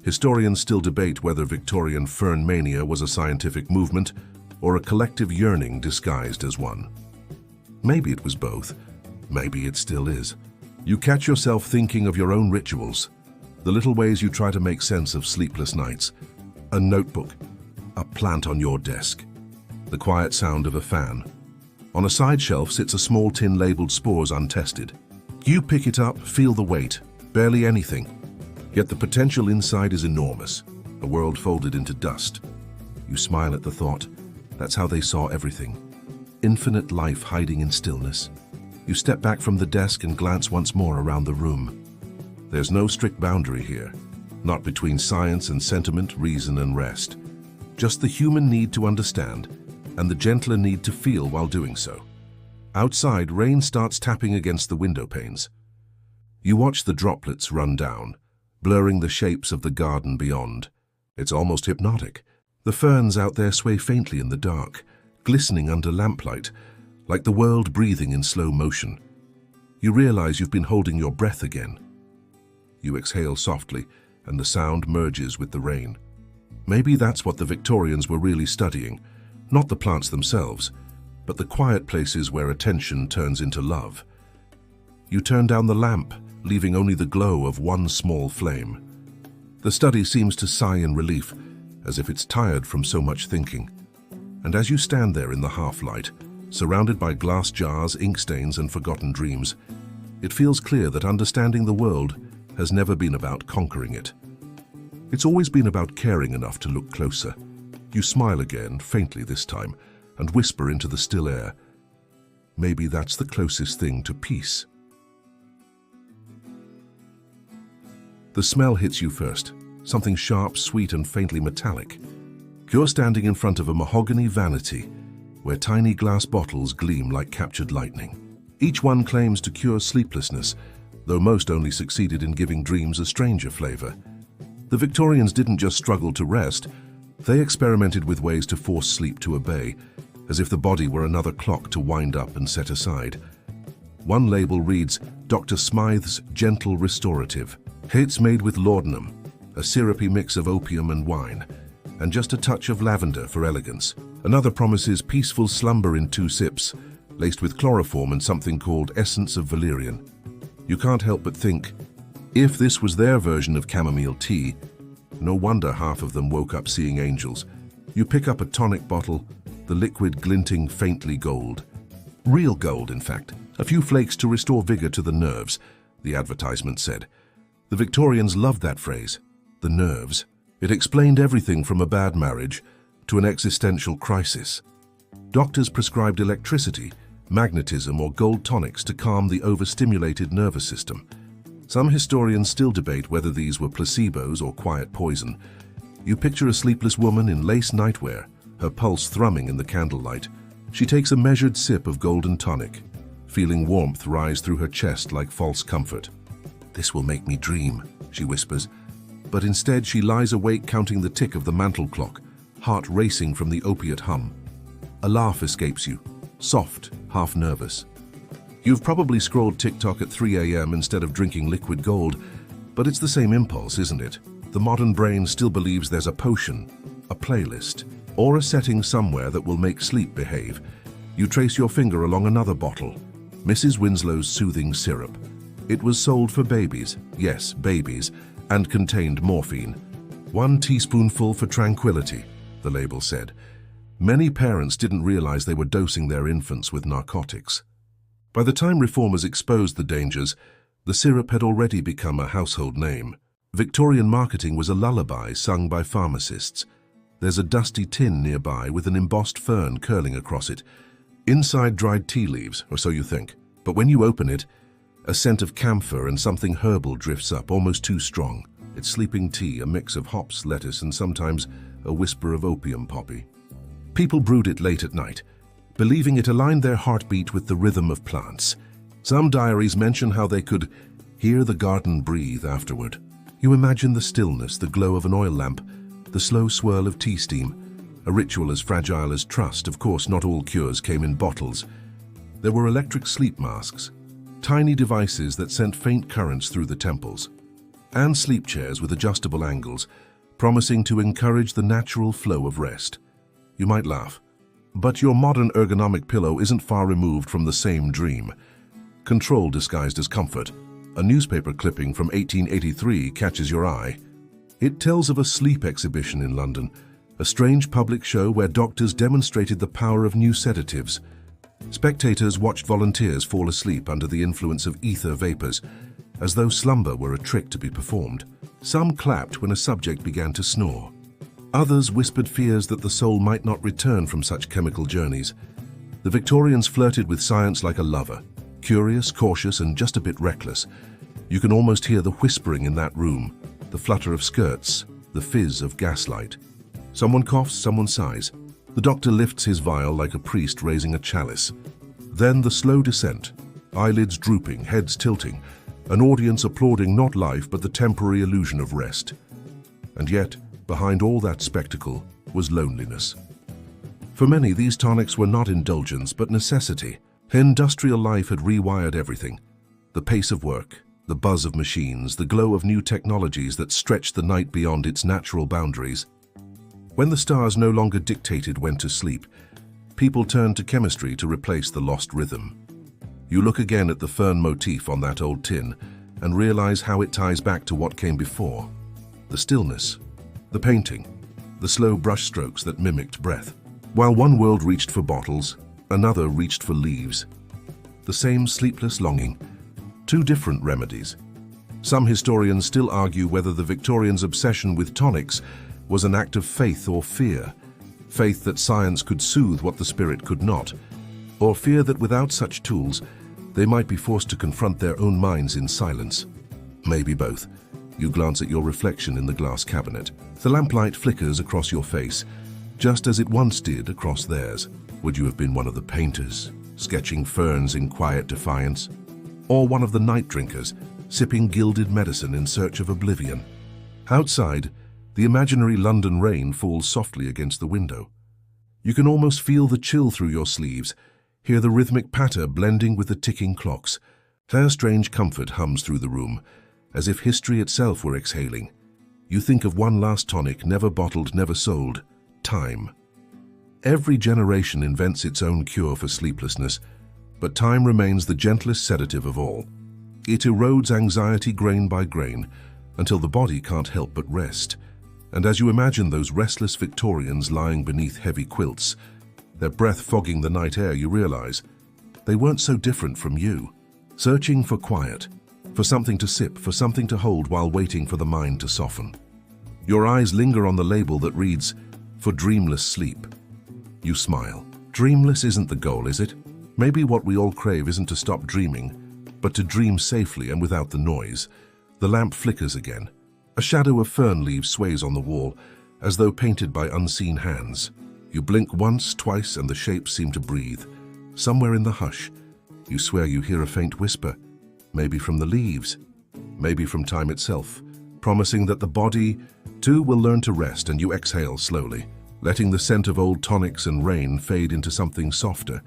Historians still debate whether Victorian fern mania was a scientific movement or a collective yearning disguised as one. Maybe it was both. Maybe it still is. You catch yourself thinking of your own rituals, the little ways you try to make sense of sleepless nights. A notebook, a plant on your desk, the quiet sound of a fan. On a side shelf sits a small tin labeled spores untested. You pick it up, feel the weight, barely anything. Yet the potential inside is enormous, a world folded into dust. You smile at the thought. That's how they saw everything. Infinite life hiding in stillness. You step back from the desk and glance once more around the room. There's no strict boundary here, not between science and sentiment, reason and rest. Just the human need to understand and the gentler need to feel while doing so. Outside, rain starts tapping against the window panes. You watch the droplets run down, blurring the shapes of the garden beyond. It's almost hypnotic. The ferns out there sway faintly in the dark, glistening under lamplight, like the world breathing in slow motion. You realize you've been holding your breath again. You exhale softly, and the sound merges with the rain. Maybe that's what the Victorians were really studying, not the plants themselves, but the quiet places where attention turns into love. You turn down the lamp, leaving only the glow of one small flame. The study seems to sigh in relief, as if it's tired from so much thinking. And as you stand there in the half-light, surrounded by glass jars, ink stains, and forgotten dreams, it feels clear that understanding the world has never been about conquering it. It's always been about caring enough to look closer. You smile again, faintly this time, and whisper into the still air. Maybe that's the closest thing to peace. The smell hits you first, something sharp, sweet, and faintly metallic. You're standing in front of a mahogany vanity, where tiny glass bottles gleam like captured lightning. Each one claims to cure sleeplessness, though most only succeeded in giving dreams a stranger flavor. The Victorians didn't just struggle to rest, they experimented with ways to force sleep to obey, as if the body were another clock to wind up and set aside. One label reads, Dr. Smythe's Gentle Restorative. It's made with laudanum, a syrupy mix of opium and wine, and just a touch of lavender for elegance. Another promises peaceful slumber in 2 sips, laced with chloroform and something called essence of valerian. You can't help but think, if this was their version of chamomile tea, no wonder half of them woke up seeing angels. You pick up a tonic bottle, the liquid glinting faintly gold. Real gold, in fact. A few flakes to restore vigor to the nerves, the advertisement said. The Victorians loved that phrase, the nerves. It explained everything from a bad marriage to an existential crisis. Doctors prescribed electricity, magnetism, or gold tonics to calm the overstimulated nervous system. Some historians still debate whether these were placebos or quiet poison. You picture a sleepless woman in lace nightwear, her pulse thrumming in the candlelight. She takes a measured sip of golden tonic, feeling warmth rise through her chest like false comfort. "This will make me dream," she whispers. But instead she lies awake counting the tick of the mantel clock, heart racing from the opiate hum. A laugh escapes you, soft, half nervous. You've probably scrolled TikTok at 3 a.m. instead of drinking liquid gold, but it's the same impulse, isn't it? The modern brain still believes there's a potion, a playlist, or a setting somewhere that will make sleep behave. You trace your finger along another bottle, Mrs. Winslow's soothing syrup. It was sold for babies, yes, babies, and contained morphine. 1 teaspoonful for tranquility, the label said. Many parents didn't realize they were dosing their infants with narcotics. By the time reformers exposed the dangers, the syrup had already become a household name. Victorian marketing was a lullaby sung by pharmacists. There's a dusty tin nearby with an embossed fern curling across it. Inside dried tea leaves, or so you think. But when you open it, a scent of camphor and something herbal drifts up, almost too strong. It's sleeping tea, a mix of hops, lettuce, and sometimes a whisper of opium poppy. People brewed it late at night, believing it aligned their heartbeat with the rhythm of plants. Some diaries mention how they could hear the garden breathe afterward. You imagine the stillness, the glow of an oil lamp, the slow swirl of tea steam, a ritual as fragile as trust. Of course, not all cures came in bottles. There were electric sleep masks, tiny devices that sent faint currents through the temples, and sleep chairs with adjustable angles, promising to encourage the natural flow of rest. You might laugh, but your modern ergonomic pillow isn't far removed from the same dream. Control disguised as comfort. A newspaper clipping from 1883 catches your eye. It tells of a sleep exhibition in London, a strange public show where doctors demonstrated the power of new sedatives. Spectators watched volunteers fall asleep under the influence of ether vapors, as though slumber were a trick to be performed. Some clapped when a subject began to snore. Others whispered fears that the soul might not return from such chemical journeys. The Victorians flirted with science like a lover, curious, cautious, and just a bit reckless. You can almost hear the whispering in that room, the flutter of skirts, the fizz of gaslight. Someone coughs, someone sighs. The doctor lifts his vial like a priest raising a chalice. Then the slow descent, eyelids drooping, heads tilting, an audience applauding not life but the temporary illusion of rest. And yet, behind all that spectacle was loneliness. For many, these tonics were not indulgence but necessity. Industrial life had rewired everything. The pace of work, the buzz of machines, the glow of new technologies that stretched the night beyond its natural boundaries. When the stars no longer dictated when to sleep, people turn to chemistry to replace the lost rhythm. You look again at the fern motif on that old tin and realize how it ties back to what came before. The stillness, the painting, the slow brushstrokes that mimicked breath. While one world reached for bottles, another reached for leaves. The same sleepless longing, two different remedies. Some historians still argue whether the Victorians' obsession with tonics was an act of faith or fear. Faith that science could soothe what the spirit could not, or fear that without such tools, they might be forced to confront their own minds in silence. Maybe both. You glance at your reflection in the glass cabinet. The lamplight flickers across your face, just as it once did across theirs. Would you have been one of the painters, sketching ferns in quiet defiance? Or one of the night drinkers, sipping gilded medicine in search of oblivion? Outside, the imaginary London rain falls softly against the window. You can almost feel the chill through your sleeves, hear the rhythmic patter blending with the ticking clocks. A strange comfort hums through the room, as if history itself were exhaling. You think of one last tonic, never bottled, never sold: time. Every generation invents its own cure for sleeplessness, but time remains the gentlest sedative of all. It erodes anxiety grain by grain, until the body can't help but rest. And as you imagine those restless Victorians lying beneath heavy quilts, their breath fogging the night air, you realize they weren't so different from you, searching for quiet, for something to sip, for something to hold while waiting for the mind to soften. Your eyes linger on the label that reads, "For dreamless sleep." You smile. Dreamless isn't the goal, is it? Maybe what we all crave isn't to stop dreaming, but to dream safely and without the noise. The lamp flickers again. A shadow of fern leaves sways on the wall, as though painted by unseen hands. You blink once, twice, and the shapes seem to breathe. Somewhere in the hush, you swear you hear a faint whisper, maybe from the leaves, maybe from time itself, promising that the body, too, will learn to rest. And you exhale slowly, letting the scent of old tonics and rain fade into something softer.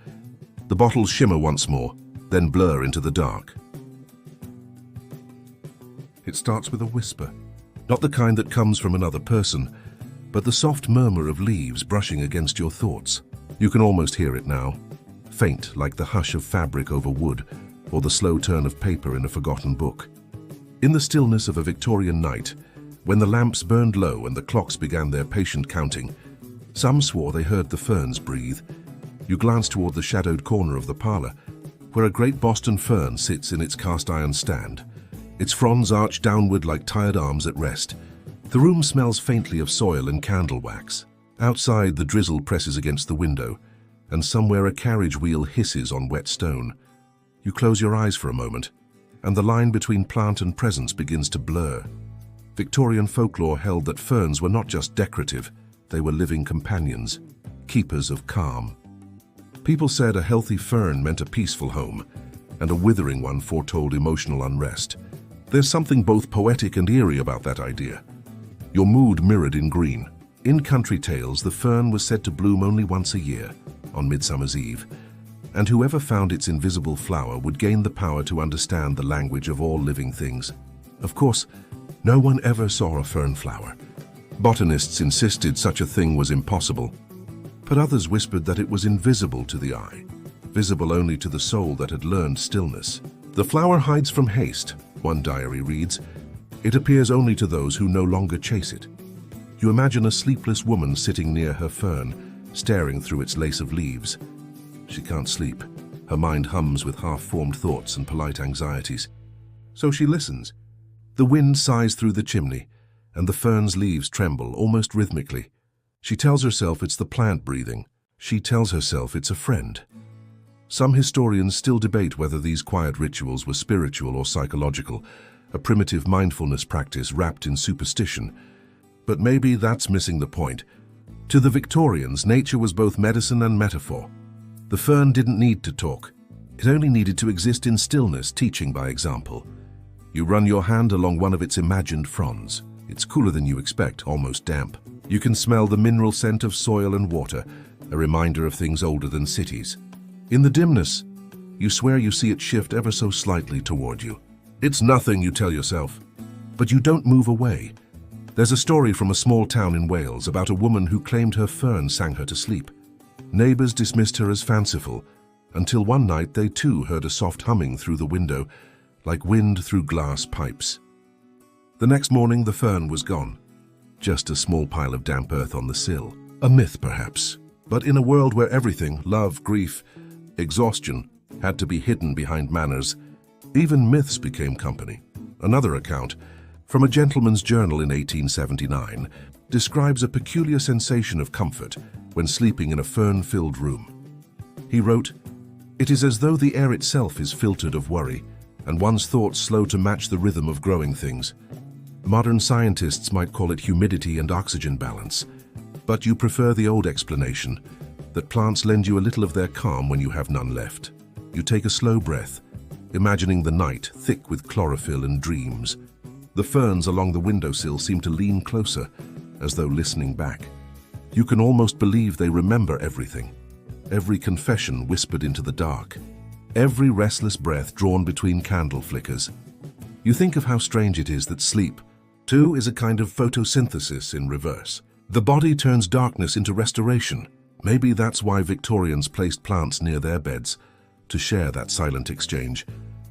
The bottles shimmer once more, then blur into the dark. It starts with a whisper, not the kind that comes from another person, but the soft murmur of leaves brushing against your thoughts. You can almost hear it now, faint like the hush of fabric over wood, or the slow turn of paper in a forgotten book. In the stillness of a Victorian night, when the lamps burned low and the clocks began their patient counting, some swore they heard the ferns breathe. You glance toward the shadowed corner of the parlor, where a great Boston fern sits in its cast-iron stand, its fronds arched downward like tired arms at rest. The room smells faintly of soil and candle wax. Outside, the drizzle presses against the window, and somewhere a carriage wheel hisses on wet stone. You close your eyes for a moment, and the line between plant and presence begins to blur. Victorian folklore held that ferns were not just decorative, they were living companions, keepers of calm. People said a healthy fern meant a peaceful home, and a withering one foretold emotional unrest. There's something both poetic and eerie about that idea. Your mood mirrored in green. In country tales, the fern was said to bloom only once a year, on Midsummer's Eve, and whoever found its invisible flower would gain the power to understand the language of all living things. Of course, no one ever saw a fern flower. Botanists insisted such a thing was impossible, but others whispered that it was invisible to the eye, visible only to the soul that had learned stillness. The flower hides from haste, one diary reads. It appears only to those who no longer chase it. You imagine a sleepless woman sitting near her fern, staring through its lace of leaves. She can't sleep. Her mind hums with half-formed thoughts and polite anxieties. So she listens. The wind sighs through the chimney, and the fern's leaves tremble almost rhythmically. She tells herself it's the plant breathing. She tells herself it's a friend. Some historians still debate whether these quiet rituals were spiritual or psychological, a primitive mindfulness practice wrapped in superstition. But maybe that's missing the point. To the Victorians, nature was both medicine and metaphor. The fern didn't need to talk. It only needed to exist in stillness, teaching by example. You run your hand along one of its imagined fronds. It's cooler than you expect, almost damp. You can smell the mineral scent of soil and water, a reminder of things older than cities. In the dimness, you swear you see it shift ever so slightly toward you. It's nothing, you tell yourself. But you don't move away. There's a story from a small town in Wales about a woman who claimed her fern sang her to sleep. Neighbors dismissed her as fanciful, until one night they too heard a soft humming through the window, like wind through glass pipes. The next morning the fern was gone, just a small pile of damp earth on the sill. A myth, perhaps, but in a world where everything, love, grief, exhaustion, had to be hidden behind manners, even myths became company. Another account, from a gentleman's journal in 1879, describes a peculiar sensation of comfort when sleeping in a fern-filled room. He wrote, "It is as though the air itself is filtered of worry, and one's thoughts slow to match the rhythm of growing things. Modern scientists might call it humidity and oxygen balance, but you prefer the old explanation, that plants lend you a little of their calm when you have none left. You take a slow breath, imagining the night thick with chlorophyll and dreams. The ferns along the windowsill seem to lean closer, as though listening back. You can almost believe they remember everything, every confession whispered into the dark, every restless breath drawn between candle flickers. You think of how strange it is that sleep, too, is a kind of photosynthesis in reverse. The body turns darkness into restoration. Maybe that's why Victorians placed plants near their beds, to share that silent exchange.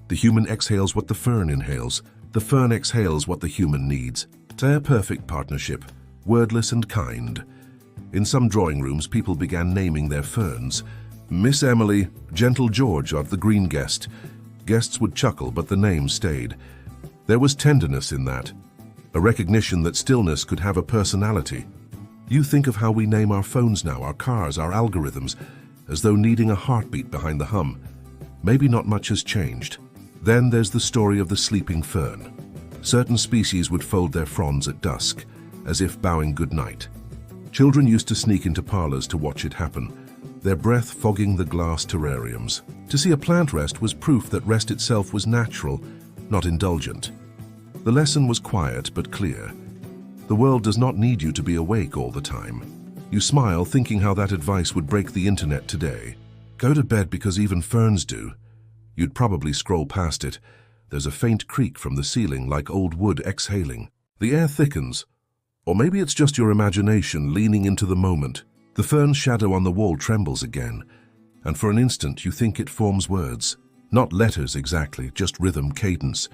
The human exhales what the fern inhales. The fern exhales what the human needs. They're a perfect partnership, wordless and kind. In some drawing rooms, people began naming their ferns. Miss Emily, Gentle George of the Green Guest. Guests would chuckle, but the name stayed. There was tenderness in that, a recognition that stillness could have a personality. You think of how we name our phones now, our cars, our algorithms, as though needing a heartbeat behind the hum. Maybe not much has changed. Then there's the story of the sleeping fern. Certain species would fold their fronds at dusk, as if bowing goodnight. Children used to sneak into parlors to watch it happen, their breath fogging the glass terrariums. To see a plant rest was proof that rest itself was natural, not indulgent. The lesson was quiet but clear. The world does not need you to be awake all the time. You smile, thinking how that advice would break the internet today. Go to bed because even ferns do. You'd probably scroll past it. There's a faint creak from the ceiling, like old wood exhaling. The air thickens. Or maybe it's just your imagination leaning into the moment. The fern's shadow on the wall trembles again, and for an instant you think it forms words. Not letters exactly, just rhythm, cadence.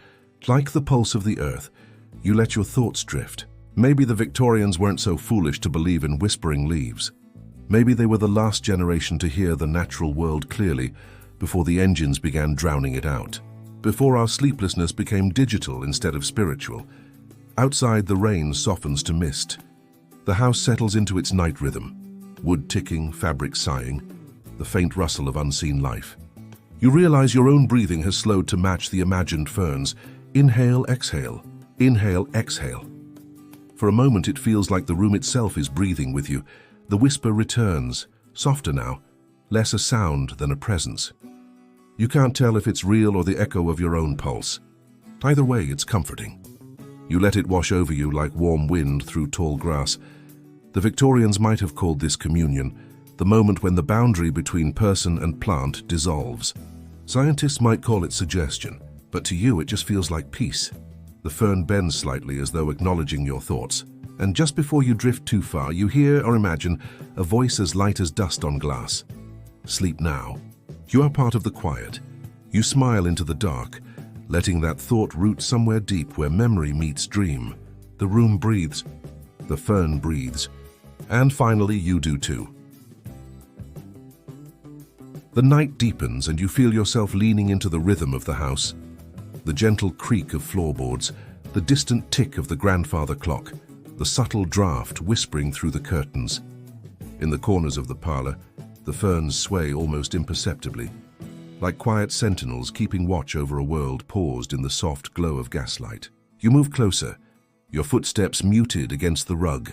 Like the pulse of the earth, you let your thoughts drift. Maybe the Victorians weren't so foolish to believe in whispering leaves. Maybe they were the last generation to hear the natural world clearly before the engines began drowning it out. Before our sleeplessness became digital instead of spiritual. Outside, the rain softens to mist. The house settles into its night rhythm. Wood ticking, fabric sighing, the faint rustle of unseen life. You realize your own breathing has slowed to match the imagined ferns. Inhale, exhale. Inhale, exhale. For a moment it feels like the room itself is breathing with you. The whisper returns, softer now, less a sound than a presence. You can't tell if it's real or the echo of your own pulse. Either way, it's comforting. You let it wash over you like warm wind through tall grass. The Victorians might have called this communion, the moment when the boundary between person and plant dissolves. Scientists might call it suggestion, but to you it just feels like peace. The fern bends slightly as though acknowledging your thoughts. And just before you drift too far, you hear or imagine a voice as light as dust on glass. Sleep now. You are part of the quiet. You smile into the dark, letting that thought root somewhere deep where memory meets dream. The room breathes. The fern breathes. And finally, you do too. The night deepens and you feel yourself leaning into the rhythm of the house. The gentle creak of floorboards, the distant tick of the grandfather clock, the subtle draft whispering through the curtains. In the corners of the parlor, the ferns sway almost imperceptibly, like quiet sentinels keeping watch over a world paused in the soft glow of gaslight. You move closer, your footsteps muted against the rug,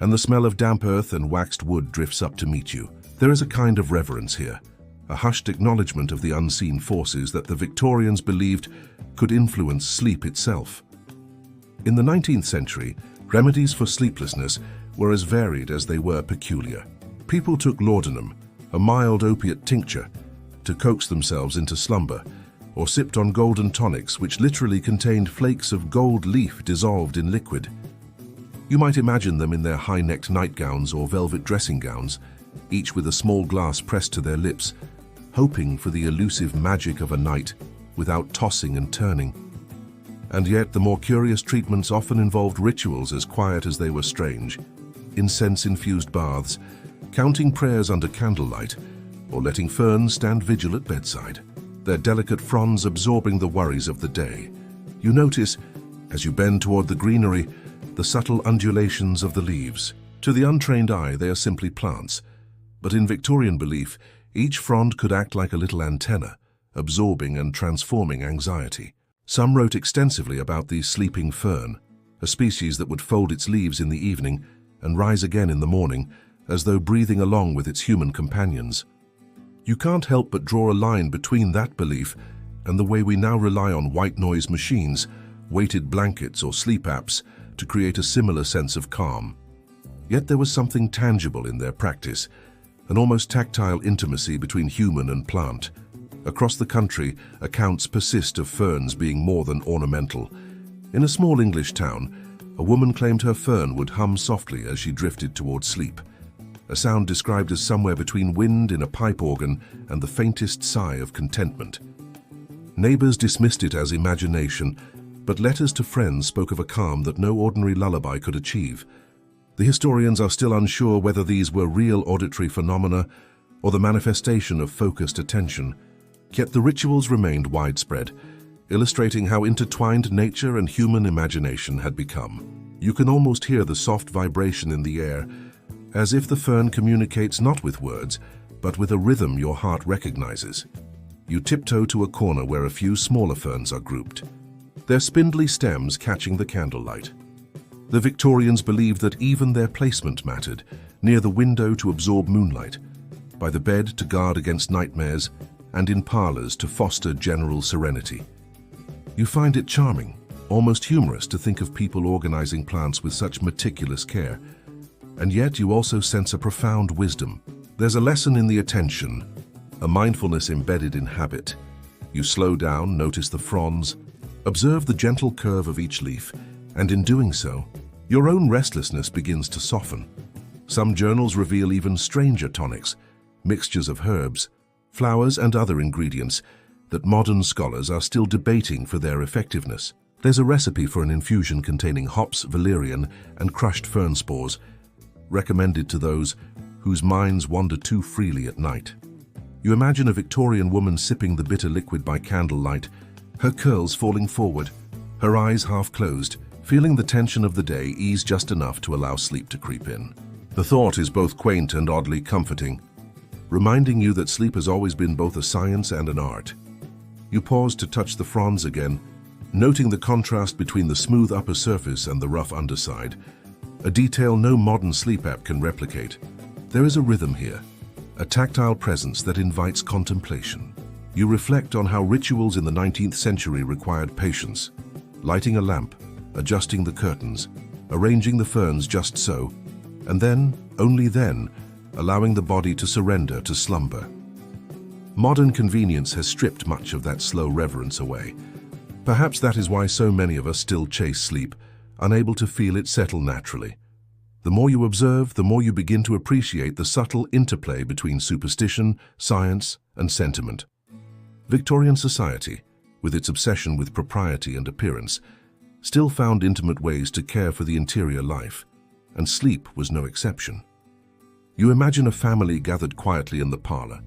and the smell of damp earth and waxed wood drifts up to meet you. There is a kind of reverence here, a hushed acknowledgement of the unseen forces that the Victorians believed could influence sleep itself. In the 19th century, remedies for sleeplessness were as varied as they were peculiar. People took laudanum, a mild opiate tincture, to coax themselves into slumber, or sipped on golden tonics which literally contained flakes of gold leaf dissolved in liquid. You might imagine them in their high-necked nightgowns or velvet dressing gowns, each with a small glass pressed to their lips, hoping for the elusive magic of a night without tossing and turning. And yet the more curious treatments often involved rituals as quiet as they were strange: incense-infused baths, counting prayers under candlelight, or letting ferns stand vigil at bedside, their delicate fronds absorbing the worries of the day. You notice, as you bend toward the greenery, the subtle undulations of the leaves. To the untrained eye, they are simply plants, but in Victorian belief, each frond could act like a little antenna, absorbing and transforming anxiety. Some wrote extensively about the sleeping fern, a species that would fold its leaves in the evening and rise again in the morning, as though breathing along with its human companions. You can't help but draw a line between that belief and the way we now rely on white noise machines, weighted blankets or sleep apps to create a similar sense of calm. Yet there was something tangible in their practice, an almost tactile intimacy between human and plant. Across the country, accounts persist of ferns being more than ornamental. In a small English town, a woman claimed her fern would hum softly as she drifted towards sleep, a sound described as somewhere between wind in a pipe organ and the faintest sigh of contentment. Neighbors dismissed it as imagination, but letters to friends spoke of a calm that no ordinary lullaby could achieve. The historians are still unsure whether these were real auditory phenomena or the manifestation of focused attention. Yet the rituals remained widespread, illustrating how intertwined nature and human imagination had become. You can almost hear the soft vibration in the air, as if the fern communicates not with words, but with a rhythm your heart recognizes. You tiptoe to a corner where a few smaller ferns are grouped, their spindly stems catching the candlelight. The Victorians believed that even their placement mattered, near the window to absorb moonlight, by the bed to guard against nightmares, and in parlors to foster general serenity. You find it charming, almost humorous to think of people organizing plants with such meticulous care. And yet you also sense a profound wisdom. There's a lesson in the attention, a mindfulness embedded in habit. You slow down, notice the fronds, observe the gentle curve of each leaf, and in doing so, your own restlessness begins to soften. Some journals reveal even stranger tonics, mixtures of herbs, flowers, and other ingredients that modern scholars are still debating for their effectiveness. There's a recipe for an infusion containing hops, valerian, and crushed fern spores, recommended to those whose minds wander too freely at night. You imagine a Victorian woman sipping the bitter liquid by candlelight, her curls falling forward, her eyes half closed, feeling the tension of the day ease just enough to allow sleep to creep in. The thought is both quaint and oddly comforting, reminding you that sleep has always been both a science and an art. You pause to touch the fronds again, noting the contrast between the smooth upper surface and the rough underside, a detail no modern sleep app can replicate. There is a rhythm here, a tactile presence that invites contemplation. You reflect on how rituals in the 19th century required patience, lighting a lamp, adjusting the curtains, arranging the ferns just so, and then, only then, allowing the body to surrender to slumber. Modern convenience has stripped much of that slow reverence away. Perhaps that is why so many of us still chase sleep, unable to feel it settle naturally. The more you observe, the more you begin to appreciate the subtle interplay between superstition, science, and sentiment. Victorian society, with its obsession with propriety and appearance, still found intimate ways to care for the interior life, and sleep was no exception. You imagine a family gathered quietly in the parlor,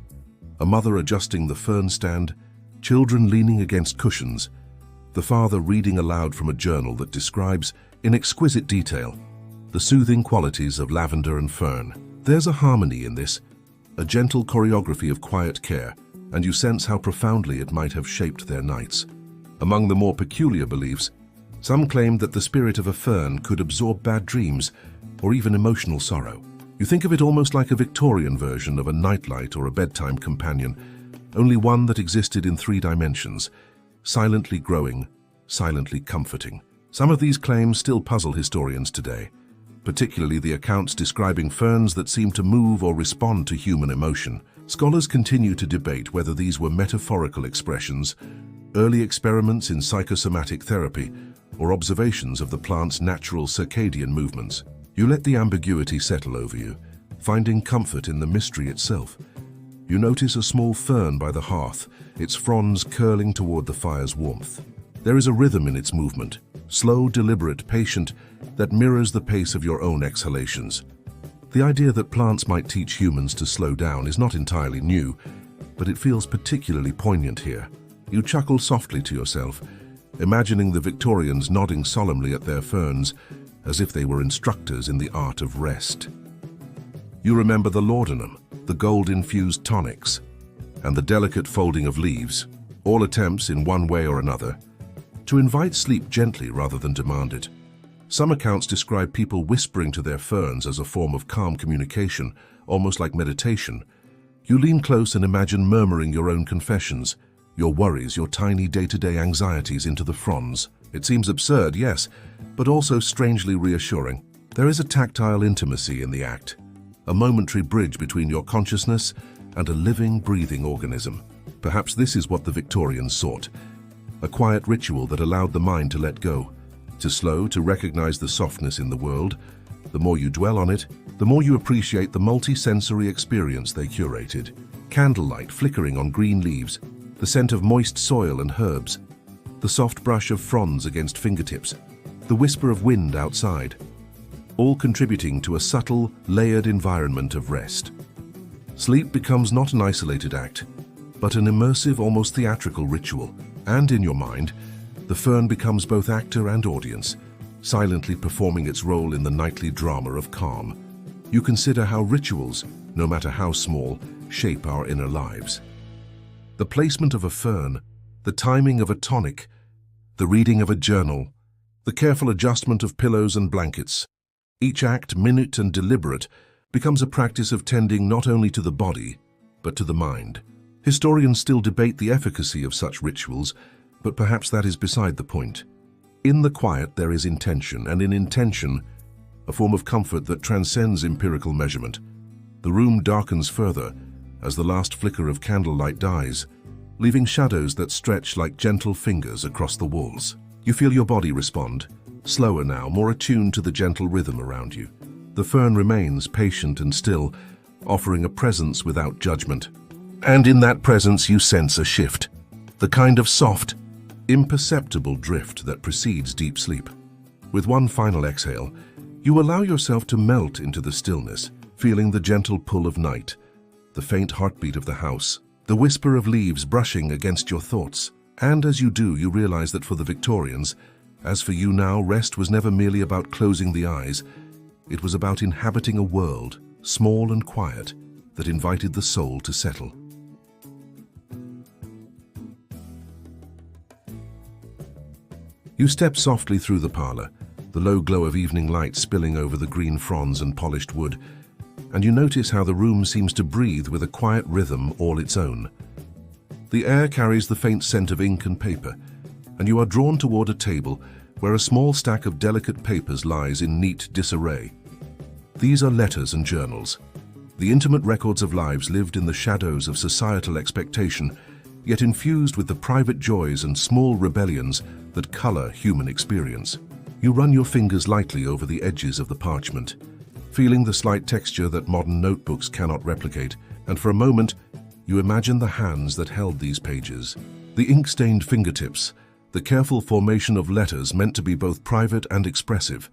a mother adjusting the fern stand, children leaning against cushions, the father reading aloud from a journal that describes, in exquisite detail, the soothing qualities of lavender and fern. There's a harmony in this, a gentle choreography of quiet care, and you sense how profoundly it might have shaped their nights. Among the more peculiar beliefs, some claimed that the spirit of a fern could absorb bad dreams or even emotional sorrow. You think of it almost like a Victorian version of a nightlight or a bedtime companion, only one that existed in 3 dimensions, silently growing, silently comforting. Some of these claims still puzzle historians today, particularly the accounts describing ferns that seem to move or respond to human emotion. Scholars continue to debate whether these were metaphorical expressions, early experiments in psychosomatic therapy, or observations of the plant's natural circadian movements. You let the ambiguity settle over you, finding comfort in the mystery itself. You notice a small fern by the hearth, its fronds curling toward the fire's warmth. There is a rhythm in its movement, slow, deliberate, patient, that mirrors the pace of your own exhalations. The idea that plants might teach humans to slow down is not entirely new, but it feels particularly poignant here. You chuckle softly to yourself, imagining the Victorians nodding solemnly at their ferns as if they were instructors in the art of rest. You remember the laudanum, the gold-infused tonics, and the delicate folding of leaves, all attempts in one way or another to invite sleep gently rather than demand it. Some accounts describe people whispering to their ferns as a form of calm communication, almost like meditation. You lean close and imagine murmuring your own confessions, your worries, your tiny day-to-day anxieties into the fronds. It seems absurd, yes, but also strangely reassuring. There is a tactile intimacy in the act, a momentary bridge between your consciousness and a living, breathing organism. Perhaps this is what the Victorians sought, a quiet ritual that allowed the mind to let go, to slow, to recognize the softness in the world. The more you dwell on it, the more you appreciate the multi-sensory experience they curated. Candlelight flickering on green leaves, the scent of moist soil and herbs, the soft brush of fronds against fingertips, the whisper of wind outside, all contributing to a subtle, layered environment of rest. Sleep becomes not an isolated act, but an immersive, almost theatrical ritual. And in your mind, the fern becomes both actor and audience, silently performing its role in the nightly drama of calm. You consider how rituals, no matter how small, shape our inner lives. The placement of a fern, the timing of a tonic, the reading of a journal, the careful adjustment of pillows and blankets. Each act, minute and deliberate, becomes a practice of tending not only to the body, but to the mind. Historians still debate the efficacy of such rituals, but perhaps that is beside the point. In the quiet there is intention, and in intention, a form of comfort that transcends empirical measurement. The room darkens further as the last flicker of candlelight dies, leaving shadows that stretch like gentle fingers across the walls. You feel your body respond, slower now, more attuned to the gentle rhythm around you. The fern remains patient and still, offering a presence without judgment. And in that presence you sense a shift, the kind of soft, imperceptible drift that precedes deep sleep. With one final exhale, you allow yourself to melt into the stillness, feeling the gentle pull of night, the faint heartbeat of the house, the whisper of leaves brushing against your thoughts. And as you do, you realize that for the Victorians, as for you now, rest was never merely about closing the eyes. It was about inhabiting a world, small and quiet, that invited the soul to settle. You step softly through the parlor, the low glow of evening light spilling over the green fronds and polished wood, and you notice how the room seems to breathe with a quiet rhythm all its own. The air carries the faint scent of ink and paper, and you are drawn toward a table where a small stack of delicate papers lies in neat disarray. These are letters and journals, the intimate records of lives lived in the shadows of societal expectation, yet infused with the private joys and small rebellions that color human experience. You run your fingers lightly over the edges of the parchment, feeling the slight texture that modern notebooks cannot replicate, and for a moment, you imagine the hands that held these pages, the ink-stained fingertips, the careful formation of letters meant to be both private and expressive.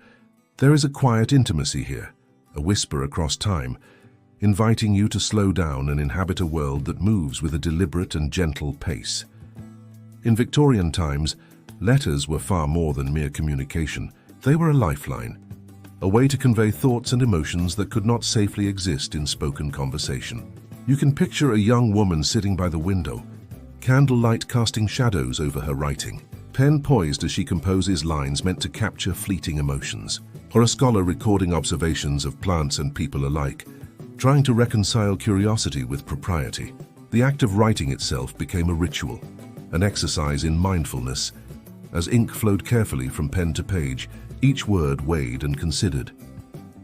There is a quiet intimacy here, a whisper across time, inviting you to slow down and inhabit a world that moves with a deliberate and gentle pace. In Victorian times, letters were far more than mere communication. They were a lifeline, a way to convey thoughts and emotions that could not safely exist in spoken conversation. You can picture a young woman sitting by the window, candlelight casting shadows over her writing, pen poised as she composes lines meant to capture fleeting emotions, or a scholar recording observations of plants and people alike, trying to reconcile curiosity with propriety. The act of writing itself became a ritual, an exercise in mindfulness. As ink flowed carefully from pen to page, each word weighed and considered.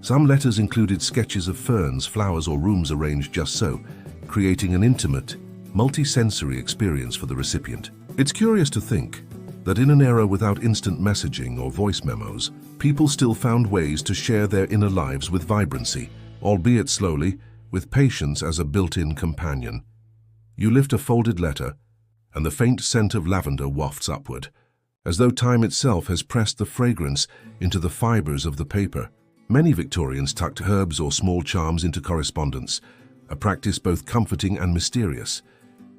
Some letters included sketches of ferns, flowers, or rooms arranged just so, creating an intimate, multi-sensory experience for the recipient. It's curious to think that in an era without instant messaging or voice memos, people still found ways to share their inner lives with vibrancy, albeit slowly, with patience as a built-in companion. You lift a folded letter, and the faint scent of lavender wafts upward, as though time itself has pressed the fragrance into the fibers of the paper. Many Victorians tucked herbs or small charms into correspondence, a practice both comforting and mysterious.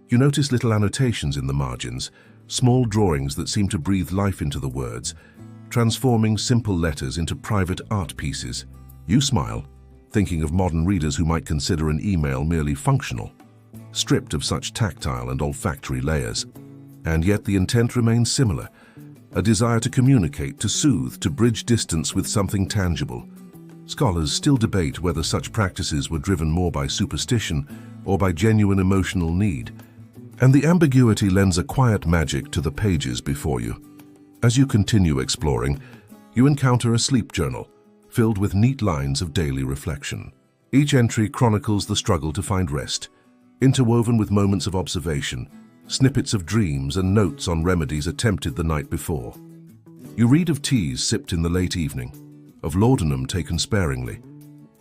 You notice little annotations in the margins, small drawings that seem to breathe life into the words, transforming simple letters into private art pieces. You smile, thinking of modern readers who might consider an email merely functional, stripped of such tactile and olfactory layers. And yet the intent remains similar, a desire to communicate, to soothe, to bridge distance with something tangible. Scholars still debate whether such practices were driven more by superstition or by genuine emotional need, and the ambiguity lends a quiet magic to the pages before you. As you continue exploring, you encounter a sleep journal, filled with neat lines of daily reflection. Each entry chronicles the struggle to find rest, interwoven with moments of observation, snippets of dreams and notes on remedies attempted the night before. You read of teas sipped in the late evening, of laudanum taken sparingly,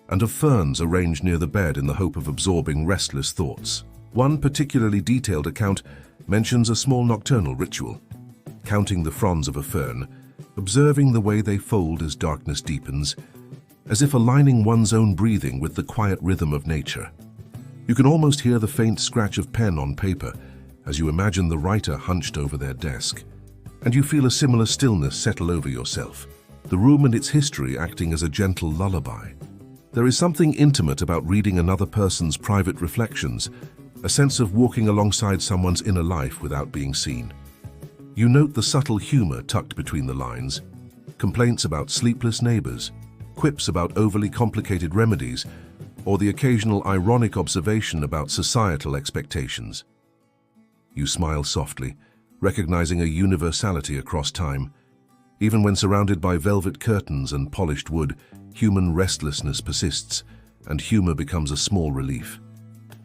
and of ferns arranged near the bed in the hope of absorbing restless thoughts. One particularly detailed account mentions a small nocturnal ritual, counting the fronds of a fern, observing the way they fold as darkness deepens, as if aligning one's own breathing with the quiet rhythm of nature. You can almost hear the faint scratch of pen on paper as you imagine the writer hunched over their desk, and you feel a similar stillness settle over yourself, the room and its history acting as a gentle lullaby. There is something intimate about reading another person's private reflections, a sense of walking alongside someone's inner life without being seen. You note the subtle humor tucked between the lines, complaints about sleepless neighbors, quips about overly complicated remedies, or the occasional ironic observation about societal expectations. You smile softly, recognizing a universality across time. Even when surrounded by velvet curtains and polished wood, human restlessness persists, and humor becomes a small relief.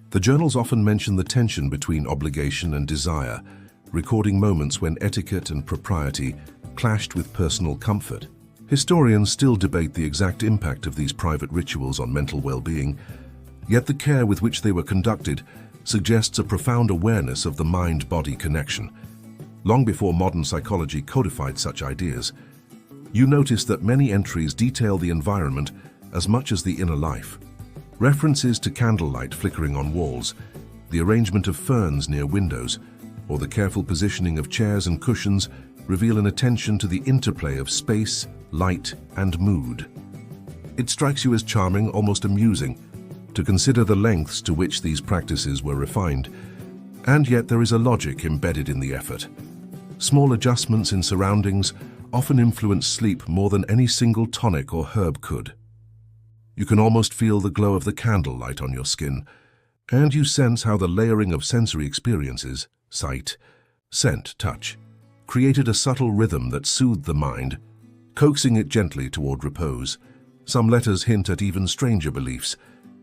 The journals often mention the tension between obligation and desire, recording moments when etiquette and propriety clashed with personal comfort. Historians still debate the exact impact of these private rituals on mental well-being, yet the care with which they were conducted suggests a profound awareness of the mind-body connection. Long before modern psychology codified such ideas, you notice that many entries detail the environment as much as the inner life. References to candlelight flickering on walls, the arrangement of ferns near windows, or the careful positioning of chairs and cushions reveal an attention to the interplay of space, light, and mood. It strikes you as charming, almost amusing, to consider the lengths to which these practices were refined, and yet there is a logic embedded in the effort. Small adjustments in surroundings often influence sleep more than any single tonic or herb could. You can almost feel the glow of the candlelight on your skin, and you sense how the layering of sensory experiences, sight, scent, touch, created a subtle rhythm that soothed the mind, coaxing it gently toward repose. Some letters hint at even stranger beliefs.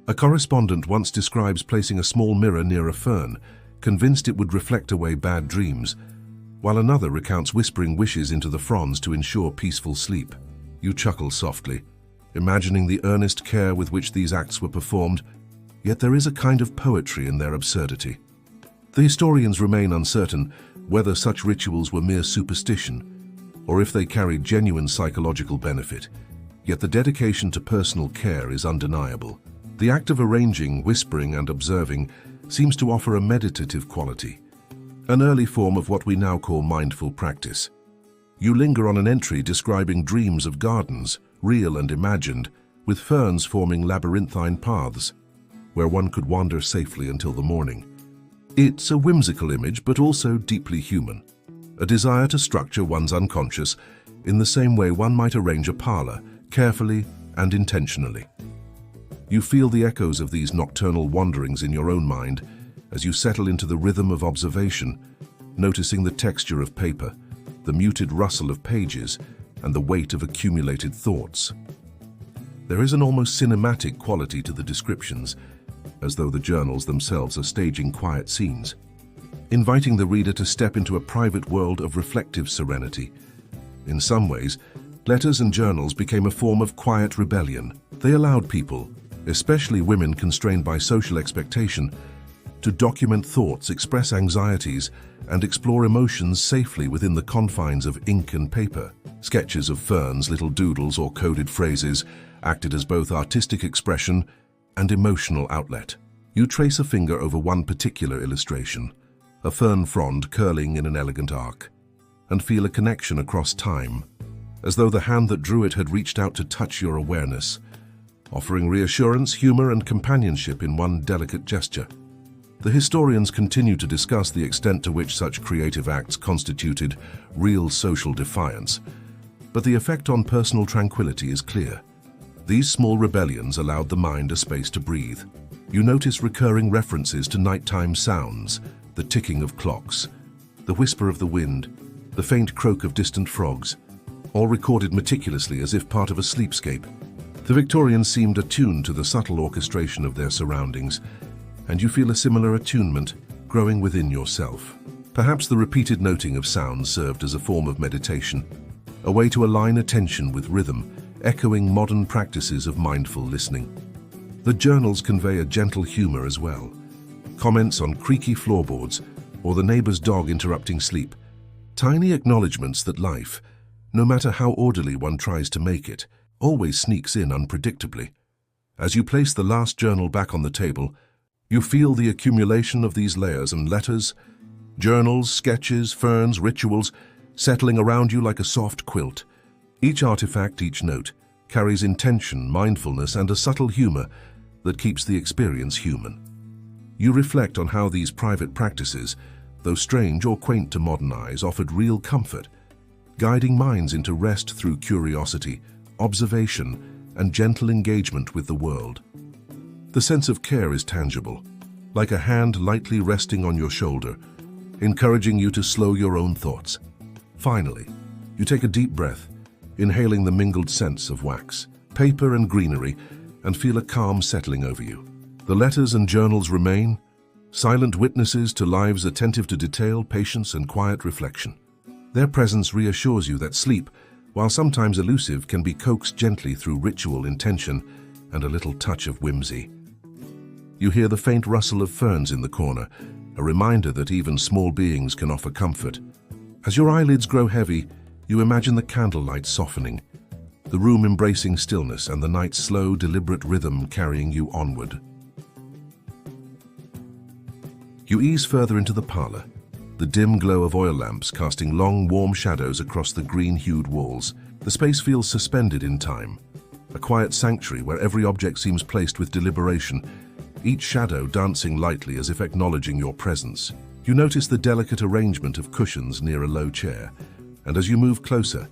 A correspondent once describes placing a small mirror near a fern, convinced it would reflect away bad dreams, while another recounts whispering wishes into the fronds to ensure peaceful sleep. You chuckle softly, imagining the earnest care with which these acts were performed, yet there is a kind of poetry in their absurdity. The historians remain uncertain whether such rituals were mere superstition, or if they carried genuine psychological benefit, yet the dedication to personal care is undeniable. The act of arranging, whispering, and observing seems to offer a meditative quality, an early form of what we now call mindful practice. You linger on an entry describing dreams of gardens, real and imagined, with ferns forming labyrinthine paths, where one could wander safely until the morning. It's a whimsical image, but also deeply human, a desire to structure one's unconscious in the same way one might arrange a parlor, carefully and intentionally. You feel the echoes of these nocturnal wanderings in your own mind as you settle into the rhythm of observation, noticing the texture of paper, the muted rustle of pages, and the weight of accumulated thoughts. There is an almost cinematic quality to the descriptions, as though the journals themselves are staging quiet scenes, inviting the reader to step into a private world of reflective serenity. In some ways, letters and journals became a form of quiet rebellion. They allowed people, especially women constrained by social expectation, to document thoughts, express anxieties, and explore emotions safely within the confines of ink and paper. Sketches of ferns, little doodles, or coded phrases acted as both artistic expression and emotional outlet. You trace a finger over one particular illustration, a fern frond curling in an elegant arc, and feel a connection across time, as though the hand that drew it had reached out to touch your awareness, offering reassurance, humor, and companionship in one delicate gesture. The historians continue to discuss the extent to which such creative acts constituted real social defiance, but the effect on personal tranquility is clear. These small rebellions allowed the mind a space to breathe. You notice recurring references to nighttime sounds, the ticking of clocks, the whisper of the wind, the faint croak of distant frogs, all recorded meticulously as if part of a sleepscape. The Victorians seemed attuned to the subtle orchestration of their surroundings, and you feel a similar attunement growing within yourself. Perhaps the repeated noting of sounds served as a form of meditation, a way to align attention with rhythm, echoing modern practices of mindful listening. The journals convey a gentle humor as well. Comments on creaky floorboards or the neighbor's dog interrupting sleep. Tiny acknowledgements that life, no matter how orderly one tries to make it, always sneaks in unpredictably. As you place the last journal back on the table, you feel the accumulation of these layers and letters, journals, sketches, ferns, rituals, settling around you like a soft quilt. Each artifact, each note, carries intention, mindfulness, and a subtle humor that keeps the experience human. You reflect on how these private practices, though strange or quaint to modern eyes, offered real comfort, guiding minds into rest through curiosity, observation, and gentle engagement with the world. The sense of care is tangible, like a hand lightly resting on your shoulder, encouraging you to slow your own thoughts. Finally, you take a deep breath, inhaling the mingled scents of wax, paper, and greenery, and feel a calm settling over you. The letters and journals remain, silent witnesses to lives attentive to detail, patience, and quiet reflection. Their presence reassures you that sleep, while sometimes elusive, can be coaxed gently through ritual, intention, and a little touch of whimsy. You hear the faint rustle of ferns in the corner, a reminder that even small beings can offer comfort. As your eyelids grow heavy, you imagine the candlelight softening, the room embracing stillness, and the night's slow, deliberate rhythm carrying you onward. You ease further into the parlor, the dim glow of oil lamps casting long, warm shadows across the green-hued walls. The space feels suspended in time, a quiet sanctuary where every object seems placed with deliberation, each shadow dancing lightly as if acknowledging your presence. You notice the delicate arrangement of cushions near a low chair, and as you move closer,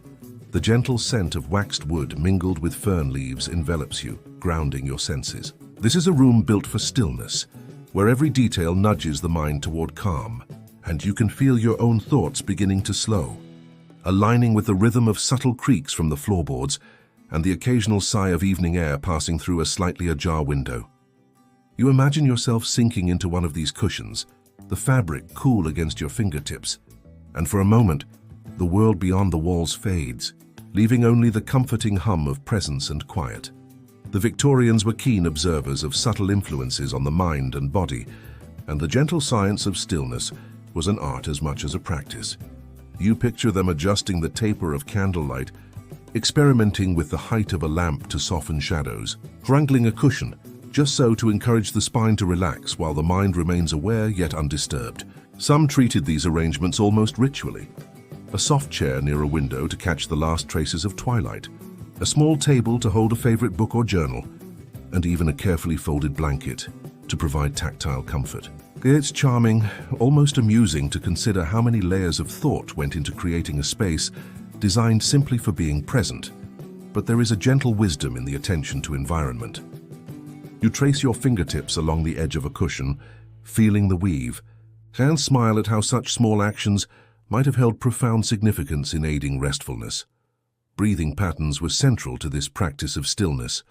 the gentle scent of waxed wood mingled with fern leaves envelops you, grounding your senses. This is a room built for stillness, where every detail nudges the mind toward calm, and you can feel your own thoughts beginning to slow, aligning with the rhythm of subtle creaks from the floorboards and the occasional sigh of evening air passing through a slightly ajar window. You imagine yourself sinking into one of these cushions, the fabric cool against your fingertips, and for a moment, the world beyond the walls fades, leaving only the comforting hum of presence and quiet. The Victorians were keen observers of subtle influences on the mind and body, and the gentle science of stillness was an art as much as a practice. You picture them adjusting the taper of candlelight, experimenting with the height of a lamp to soften shadows, wrangling a cushion, just so to encourage the spine to relax while the mind remains aware yet undisturbed. Some treated these arrangements almost ritually. A soft chair near a window to catch the last traces of twilight, a small table to hold a favorite book or journal, and even a carefully folded blanket to provide tactile comfort. It's charming, almost amusing to consider how many layers of thought went into creating a space designed simply for being present, but there is a gentle wisdom in the attention to environment. You trace your fingertips along the edge of a cushion, feeling the weave, and smile at how such small actions might have held profound significance in aiding restfulness. Breathing patterns were central to this practice of stillness.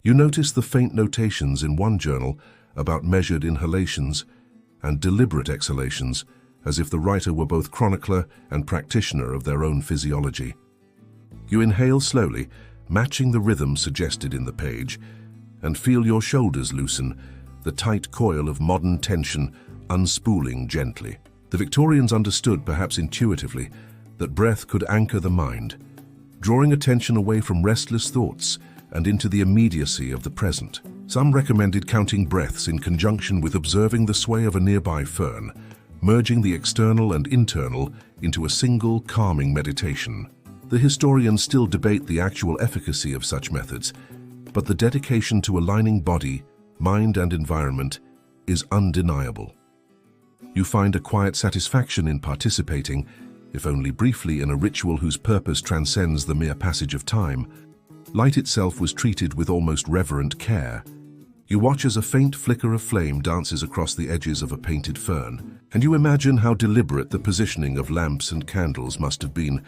You notice the faint notations in one journal about measured inhalations and deliberate exhalations, as if the writer were both chronicler and practitioner of their own physiology. You inhale slowly, matching the rhythm suggested in the page, and feel your shoulders loosen, the tight coil of modern tension unspooling gently. The Victorians understood, perhaps intuitively, that breath could anchor the mind, drawing attention away from restless thoughts and into the immediacy of the present. Some recommended counting breaths in conjunction with observing the sway of a nearby fern, merging the external and internal into a single calming meditation. The historians still debate the actual efficacy of such methods, but the dedication to aligning body, mind, and environment is undeniable. You find a quiet satisfaction in participating, if only briefly, in a ritual whose purpose transcends the mere passage of time. Light itself was treated with almost reverent care. You watch as a faint flicker of flame dances across the edges of a painted fern, and you imagine how deliberate the positioning of lamps and candles must have been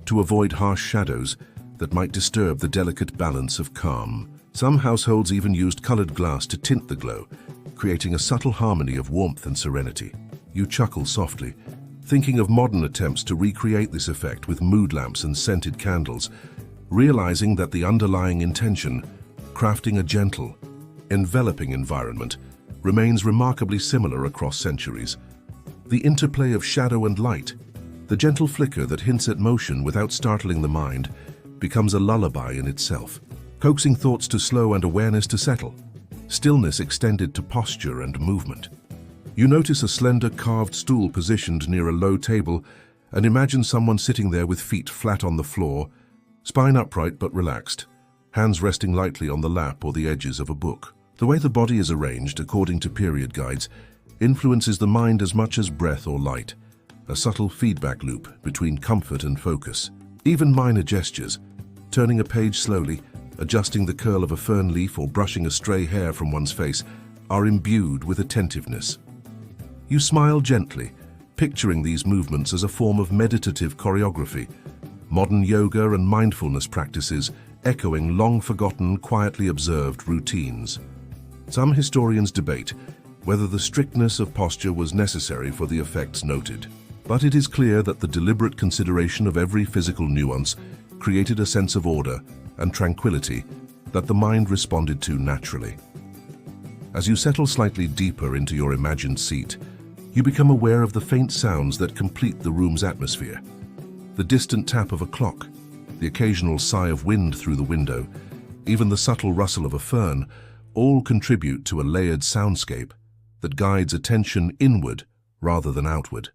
to avoid harsh shadows that might disturb the delicate balance of calm. Some households even used colored glass to tint the glow, creating a subtle harmony of warmth and serenity. You chuckle softly, thinking of modern attempts to recreate this effect with mood lamps and scented candles, realizing that the underlying intention, crafting a gentle, enveloping environment, remains remarkably similar across centuries. The interplay of shadow and light, the gentle flicker that hints at motion without startling the mind, becomes a lullaby in itself, coaxing thoughts to slow and awareness to settle, stillness extended to posture and movement. You notice a slender carved stool positioned near a low table and imagine someone sitting there with feet flat on the floor, spine upright but relaxed, hands resting lightly on the lap or the edges of a book. The way the body is arranged, according to period guides, influences the mind as much as breath or light, a subtle feedback loop between comfort and focus. Even minor gestures, turning a page slowly, adjusting the curl of a fern leaf or brushing a stray hair from one's face, are imbued with attentiveness. You smile gently, picturing these movements as a form of meditative choreography, modern yoga and mindfulness practices echoing long-forgotten, quietly observed routines. Some historians debate whether the strictness of posture was necessary for the effects noted, but it is clear that the deliberate consideration of every physical nuance created a sense of order and tranquility that the mind responded to naturally. As you settle slightly deeper into your imagined seat, you become aware of the faint sounds that complete the room's atmosphere. The distant tap of a clock, the occasional sigh of wind through the window, even the subtle rustle of a fern, all contribute to a layered soundscape that guides attention inward rather than outward.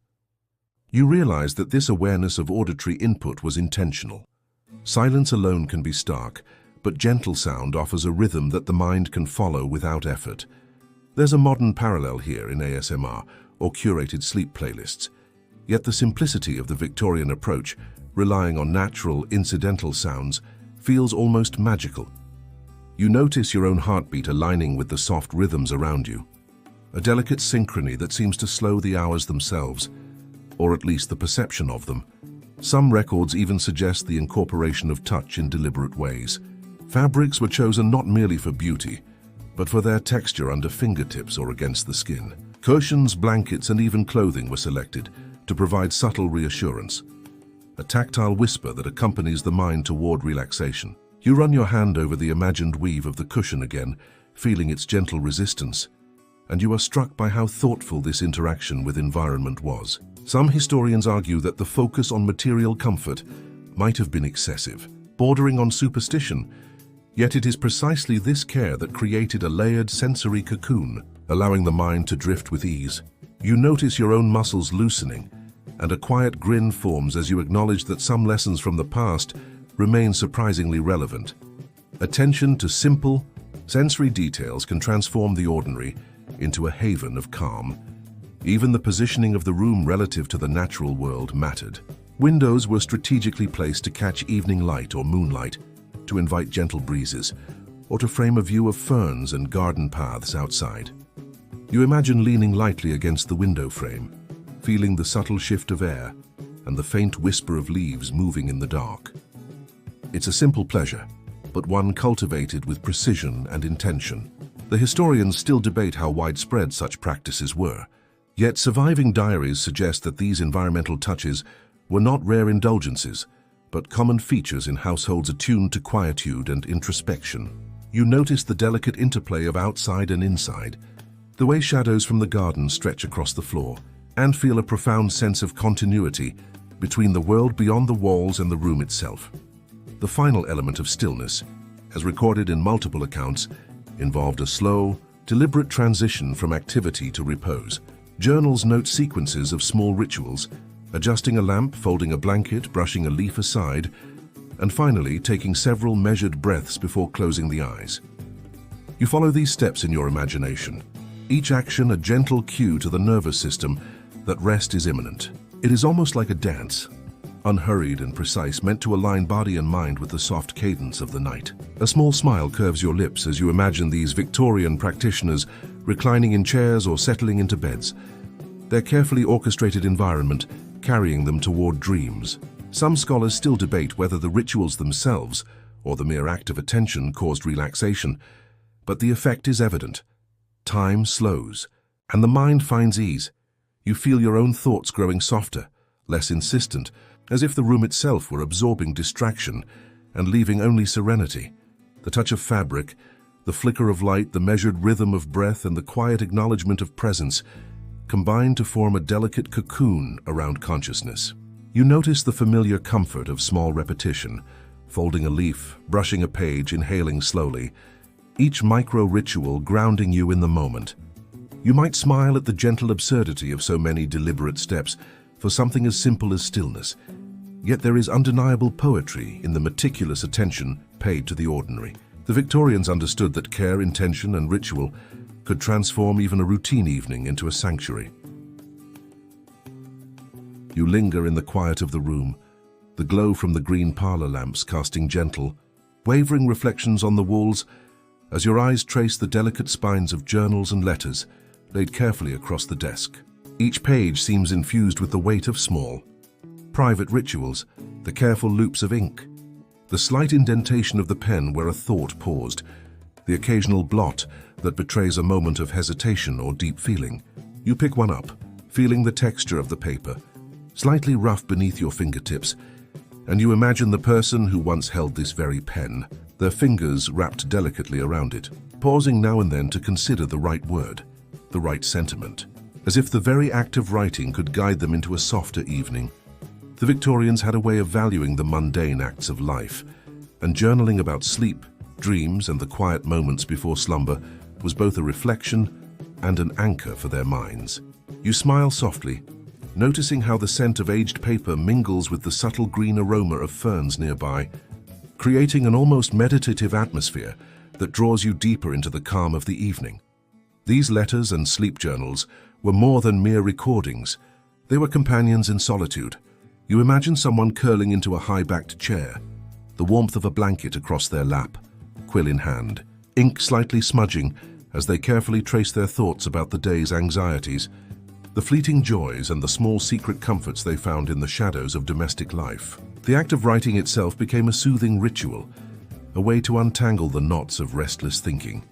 You realize that this awareness of auditory input was intentional. Silence alone can be stark, but gentle sound offers a rhythm that the mind can follow without effort. There's a modern parallel here in ASMR or curated sleep playlists, yet the simplicity of the Victorian approach, relying on natural, incidental sounds, feels almost magical. You notice your own heartbeat aligning with the soft rhythms around you, a delicate synchrony that seems to slow the hours themselves, or at least the perception of them. Some records even suggest the incorporation of touch in deliberate ways. Fabrics were chosen not merely for beauty, but for their texture under fingertips or against the skin. Cushions, blankets, and even clothing were selected to provide subtle reassurance, a tactile whisper that accompanies the mind toward relaxation. You run your hand over the imagined weave of the cushion again, feeling its gentle resistance, and you are struck by how thoughtful this interaction with environment was. Some historians argue that the focus on material comfort might have been excessive, bordering on superstition, yet it is precisely this care that created a layered sensory cocoon, allowing the mind to drift with ease. You notice your own muscles loosening, and a quiet grin forms as you acknowledge that some lessons from the past remain surprisingly relevant. Attention to simple, sensory details can transform the ordinary into a haven of calm. Even the positioning of the room relative to the natural world mattered. Windows were strategically placed to catch evening light or moonlight, to invite gentle breezes, or to frame a view of ferns and garden paths outside. You imagine leaning lightly against the window frame, feeling the subtle shift of air and the faint whisper of leaves moving in the dark. It's a simple pleasure, but one cultivated with precision and intention. The historians still debate how widespread such practices were, yet surviving diaries suggest that these environmental touches were not rare indulgences, but common features in households attuned to quietude and introspection. You notice the delicate interplay of outside and inside, the way shadows from the garden stretch across the floor, and feel a profound sense of continuity between the world beyond the walls and the room itself. The final element of stillness, as recorded in multiple accounts, involved a slow, deliberate transition from activity to repose. Journals note sequences of small rituals, adjusting a lamp, folding a blanket, brushing a leaf aside, and finally taking several measured breaths before closing the eyes. You follow these steps in your imagination, each action a gentle cue to the nervous system that rest is imminent. It is almost like a dance, unhurried and precise, meant to align body and mind with the soft cadence of the night. A small smile curves your lips as you imagine these Victorian practitioners reclining in chairs or settling into beds, their carefully orchestrated environment carrying them toward dreams. Some scholars still debate whether the rituals themselves or the mere act of attention caused relaxation, but the effect is evident. Time slows, and the mind finds ease. You feel your own thoughts growing softer, less insistent, as if the room itself were absorbing distraction and leaving only serenity. The touch of fabric, the flicker of light, the measured rhythm of breath, and the quiet acknowledgement of presence combine to form a delicate cocoon around consciousness. You notice the familiar comfort of small repetition, folding a leaf, brushing a page, inhaling slowly, each micro-ritual grounding you in the moment. You might smile at the gentle absurdity of so many deliberate steps for something as simple as stillness, yet there is undeniable poetry in the meticulous attention paid to the ordinary. The Victorians understood that care, intention, and ritual could transform even a routine evening into a sanctuary. You linger in the quiet of the room, the glow from the green parlor lamps casting gentle, wavering reflections on the walls as your eyes trace the delicate spines of journals and letters laid carefully across the desk. Each page seems infused with the weight of small, private rituals, the careful loops of ink, the slight indentation of the pen where a thought paused, the occasional blot that betrays a moment of hesitation or deep feeling. You pick one up, feeling the texture of the paper, slightly rough beneath your fingertips, and you imagine the person who once held this very pen, their fingers wrapped delicately around it, pausing now and then to consider the right word, the right sentiment, as if the very act of writing could guide them into a softer evening. The Victorians had a way of valuing the mundane acts of life, and journaling about sleep, dreams, and the quiet moments before slumber was both a reflection and an anchor for their minds. You smile softly, noticing how the scent of aged paper mingles with the subtle green aroma of ferns nearby, creating an almost meditative atmosphere that draws you deeper into the calm of the evening. These letters and sleep journals were more than mere recordings. They were companions in solitude. You imagine someone curling into a high-backed chair, the warmth of a blanket across their lap, quill in hand, ink slightly smudging as they carefully trace their thoughts about the day's anxieties, the fleeting joys and the small secret comforts they found in the shadows of domestic life. The act of writing itself became a soothing ritual, a way to untangle the knots of restless thinking,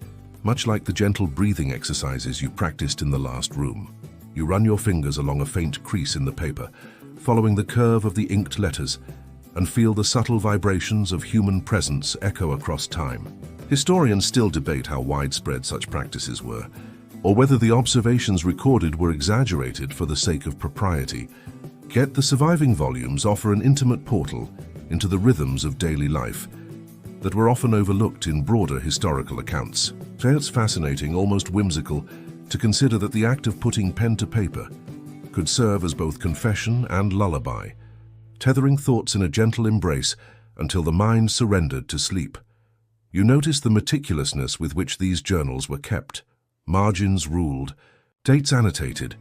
much like the gentle breathing exercises you practiced in the last room. You run your fingers along a faint crease in the paper, following the curve of the inked letters, and feel the subtle vibrations of human presence echo across time. Historians still debate how widespread such practices were, or whether the observations recorded were exaggerated for the sake of propriety. Yet the surviving volumes offer an intimate portal into the rhythms of daily life that were often overlooked in broader historical accounts. So it's fascinating, almost whimsical, to consider that the act of putting pen to paper could serve as both confession and lullaby, tethering thoughts in a gentle embrace until the mind surrendered to sleep. You notice the meticulousness with which these journals were kept, margins ruled, dates annotated,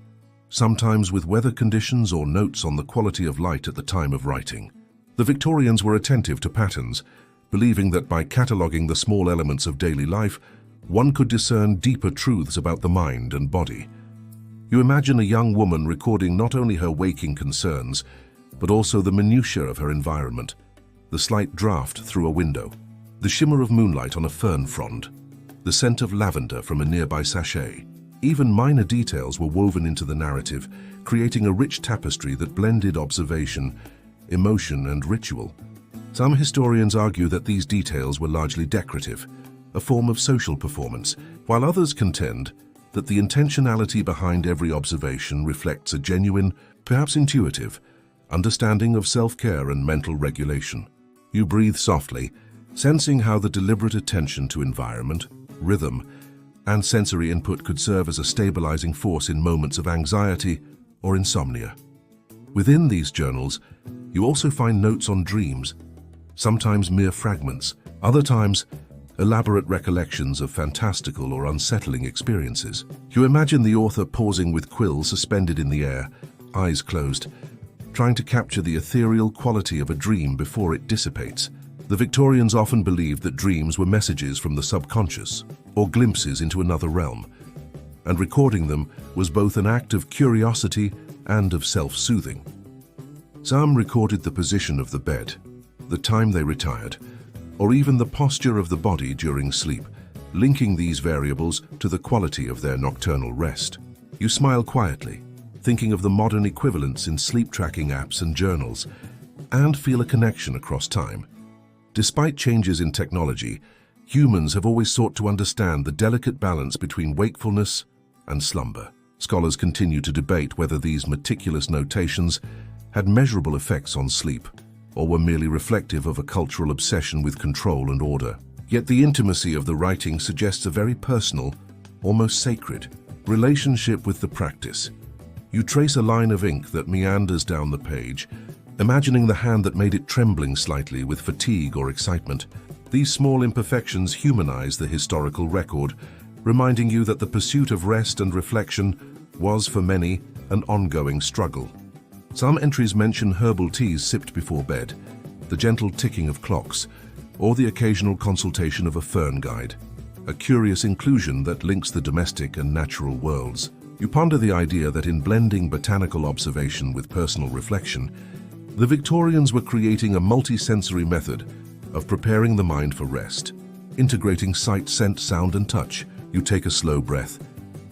sometimes with weather conditions or notes on the quality of light at the time of writing. The Victorians were attentive to patterns, believing that by cataloguing the small elements of daily life, one could discern deeper truths about the mind and body. You imagine a young woman recording not only her waking concerns, but also the minutiae of her environment, the slight draft through a window, the shimmer of moonlight on a fern frond, the scent of lavender from a nearby sachet. Even minor details were woven into the narrative, creating a rich tapestry that blended observation, emotion, and ritual. Some historians argue that these details were largely decorative, a form of social performance, while others contend that the intentionality behind every observation reflects a genuine, perhaps intuitive, understanding of self-care and mental regulation. You breathe softly, sensing how the deliberate attention to environment, rhythm, and sensory input could serve as a stabilizing force in moments of anxiety or insomnia. Within these journals, you also find notes on dreams, sometimes mere fragments, other times elaborate recollections of fantastical or unsettling experiences. You imagine the author pausing with quill suspended in the air, eyes closed, trying to capture the ethereal quality of a dream before it dissipates. The Victorians often believed that dreams were messages from the subconscious, or glimpses into another realm, and recording them was both an act of curiosity and of self-soothing. Some recorded the position of the bed, the time they retired, or even the posture of the body during sleep, linking these variables to the quality of their nocturnal rest. You smile quietly, thinking of the modern equivalents in sleep tracking apps and journals, and feel a connection across time. Despite changes in technology, humans have always sought to understand the delicate balance between wakefulness and slumber. Scholars continue to debate whether these meticulous notations had measurable effects on sleep, or were merely reflective of a cultural obsession with control and order. Yet the intimacy of the writing suggests a very personal, almost sacred, relationship with the practice. You trace a line of ink that meanders down the page, imagining the hand that made it trembling slightly with fatigue or excitement. These small imperfections humanize the historical record, reminding you that the pursuit of rest and reflection was, for many, an ongoing struggle. Some entries mention herbal teas sipped before bed, the gentle ticking of clocks, or the occasional consultation of a fern guide, a curious inclusion that links the domestic and natural worlds. You ponder the idea that in blending botanical observation with personal reflection, the Victorians were creating a multi-sensory method of preparing the mind for rest. Integrating sight, scent, sound, and touch, you take a slow breath,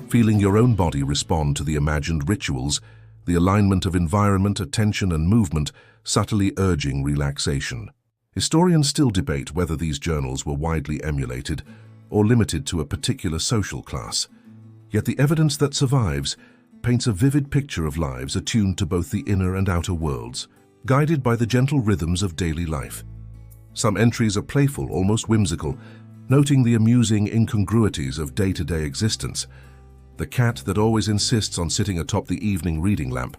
feeling your own body respond to the imagined rituals, the alignment of environment, attention, and movement subtly urging relaxation. Historians still debate whether these journals were widely emulated or limited to a particular social class. Yet the evidence that survives paints a vivid picture of lives attuned to both the inner and outer worlds, guided by the gentle rhythms of daily life. Some entries are playful, almost whimsical, noting the amusing incongruities of day-to-day existence. The cat that always insists on sitting atop the evening reading lamp,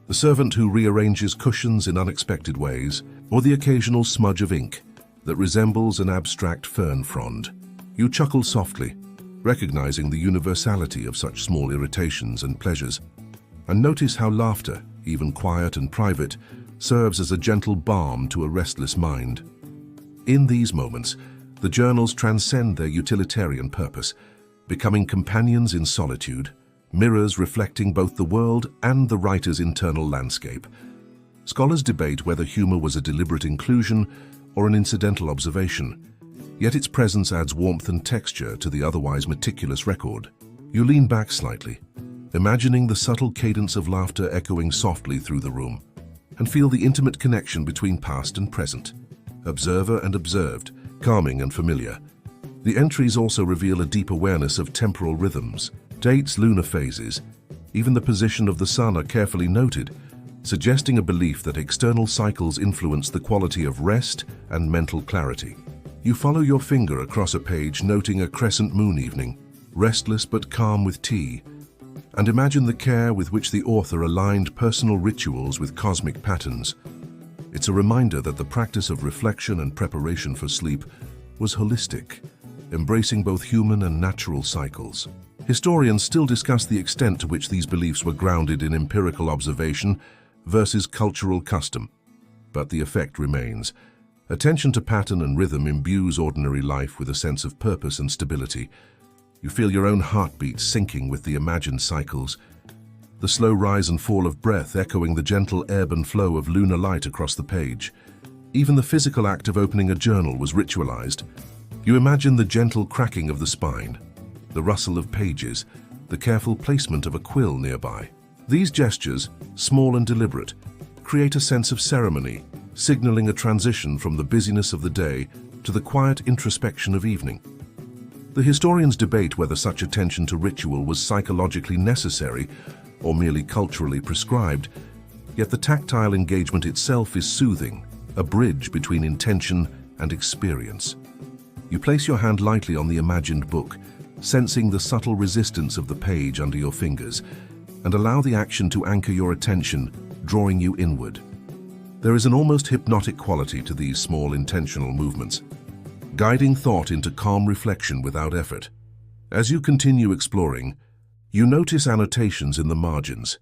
the servant who rearranges cushions in unexpected ways, or the occasional smudge of ink that resembles an abstract fern frond. You chuckle softly, recognizing the universality of such small irritations and pleasures, and notice how laughter, even quiet and private, serves as a gentle balm to a restless mind. In these moments, the journals transcend their utilitarian purpose, becoming companions in solitude, mirrors reflecting both the world and the writer's internal landscape. Scholars debate whether humor was a deliberate inclusion or an incidental observation, yet its presence adds warmth and texture to the otherwise meticulous record. You lean back slightly, imagining the subtle cadence of laughter echoing softly through the room, and feel the intimate connection between past and present, observer and observed, calming and familiar. The entries also reveal a deep awareness of temporal rhythms, dates, lunar phases. Even the position of the sun are carefully noted, suggesting a belief that external cycles influence the quality of rest and mental clarity. You follow your finger across a page, noting a crescent moon evening, restless but calm with tea, and imagine the care with which the author aligned personal rituals with cosmic patterns. It's a reminder that the practice of reflection and preparation for sleep was holistic, embracing both human and natural cycles. Historians still discuss the extent to which these beliefs were grounded in empirical observation versus cultural custom, but the effect remains. Attention to pattern and rhythm imbues ordinary life with a sense of purpose and stability. You feel your own heartbeat syncing with the imagined cycles, the slow rise and fall of breath echoing the gentle ebb and flow of lunar light across the page. Even the physical act of opening a journal was ritualized. You imagine the gentle cracking of the spine, the rustle of pages, the careful placement of a quill nearby. These gestures, small and deliberate, create a sense of ceremony, signaling a transition from the busyness of the day to the quiet introspection of evening. The historians debate whether such attention to ritual was psychologically necessary or merely culturally prescribed, yet the tactile engagement itself is soothing, a bridge between intention and experience. You place your hand lightly on the imagined book, sensing the subtle resistance of the page under your fingers, and allow the action to anchor your attention, drawing you inward. There is an almost hypnotic quality to these small intentional movements, guiding thought into calm reflection without effort. As you continue exploring, you notice annotations in the margins,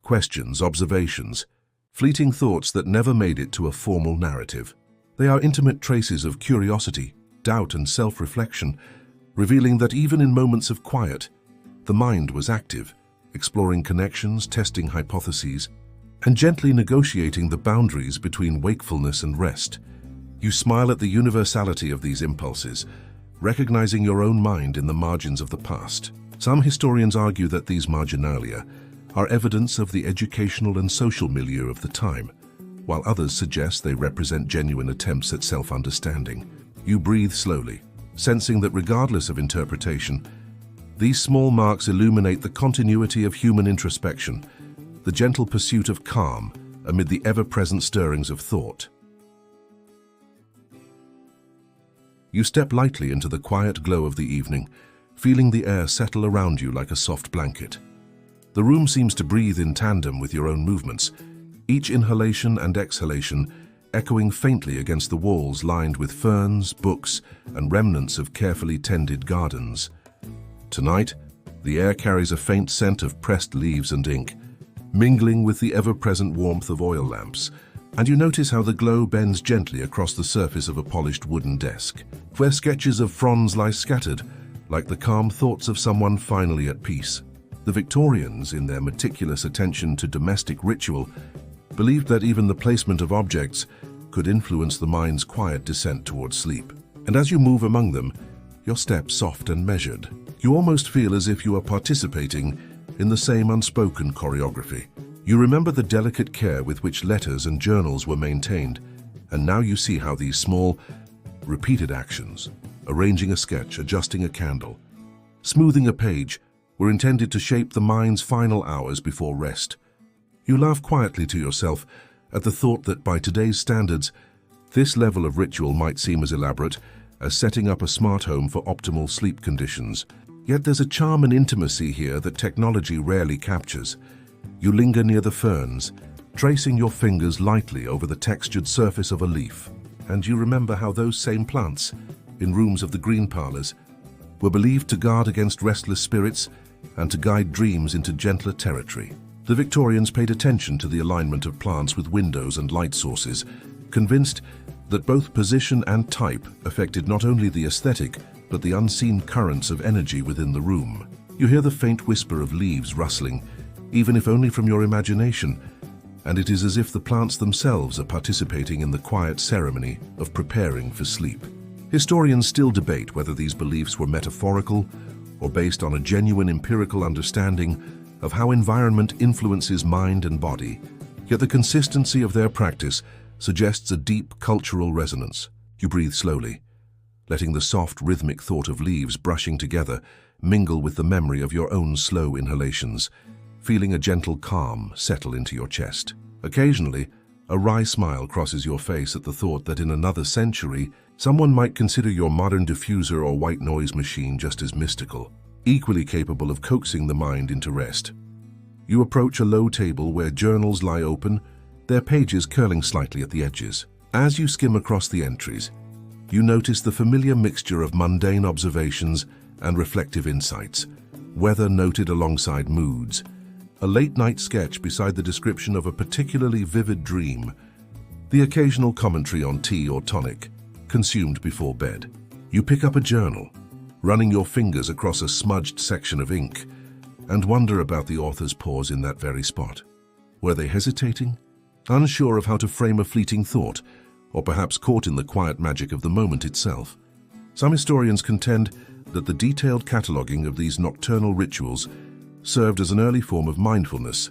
questions, observations, fleeting thoughts that never made it to a formal narrative. They are intimate traces of curiosity, doubt, and self-reflection, revealing that even in moments of quiet, the mind was active, exploring connections, testing hypotheses, and gently negotiating the boundaries between wakefulness and rest. You smile at the universality of these impulses, recognizing your own mind in the margins of the past. Some historians argue that these marginalia are evidence of the educational and social milieu of the time, while others suggest they represent genuine attempts at self-understanding. You breathe slowly, sensing that regardless of interpretation, these small marks illuminate the continuity of human introspection, the gentle pursuit of calm amid the ever-present stirrings of thought. You step lightly into the quiet glow of the evening, feeling the air settle around you like a soft blanket. The room seems to breathe in tandem with your own movements, each inhalation and exhalation echoing faintly against the walls lined with ferns, books, and remnants of carefully tended gardens. Tonight, the air carries a faint scent of pressed leaves and ink, mingling with the ever-present warmth of oil lamps, and you notice how the glow bends gently across the surface of a polished wooden desk, where sketches of fronds lie scattered, like the calm thoughts of someone finally at peace. The Victorians, in their meticulous attention to domestic ritual, believed that even the placement of objects could influence the mind's quiet descent towards sleep. And as you move among them, your steps soft and measured, you almost feel as if you are participating in the same unspoken choreography. You remember the delicate care with which letters and journals were maintained, and now you see how these small, repeated actions, arranging a sketch, adjusting a candle, smoothing a page, were intended to shape the mind's final hours before rest. You laugh quietly to yourself at the thought that by today's standards, this level of ritual might seem as elaborate as setting up a smart home for optimal sleep conditions. Yet there's a charm and intimacy here that technology rarely captures. You linger near the ferns, tracing your fingers lightly over the textured surface of a leaf, and you remember how those same plants, in rooms of the green parlors, were believed to guard against restless spirits and to guide dreams into gentler territory. The Victorians paid attention to the alignment of plants with windows and light sources, convinced that both position and type affected not only the aesthetic, but the unseen currents of energy within the room. You hear the faint whisper of leaves rustling, even if only from your imagination, and it is as if the plants themselves are participating in the quiet ceremony of preparing for sleep. Historians still debate whether these beliefs were metaphorical or based on a genuine empirical understanding of how environment influences mind and body, yet the consistency of their practice suggests a deep cultural resonance. You breathe slowly, letting the soft rhythmic thought of leaves brushing together mingle with the memory of your own slow inhalations, feeling a gentle calm settle into your chest. Occasionally, a wry smile crosses your face at the thought that in another century, someone might consider your modern diffuser or white noise machine just as mystical, equally capable of coaxing the mind into rest. You approach a low table where journals lie open, their pages curling slightly at the edges. As you skim across the entries, you notice the familiar mixture of mundane observations and reflective insights, weather noted alongside moods, a late-night sketch beside the description of a particularly vivid dream, the occasional commentary on tea or tonic, consumed before bed. You pick up a journal, running your fingers across a smudged section of ink, and wonder about the author's pause in that very spot. Were they hesitating, unsure of how to frame a fleeting thought, or perhaps caught in the quiet magic of the moment itself? Some historians contend that the detailed cataloguing of these nocturnal rituals served as an early form of mindfulness,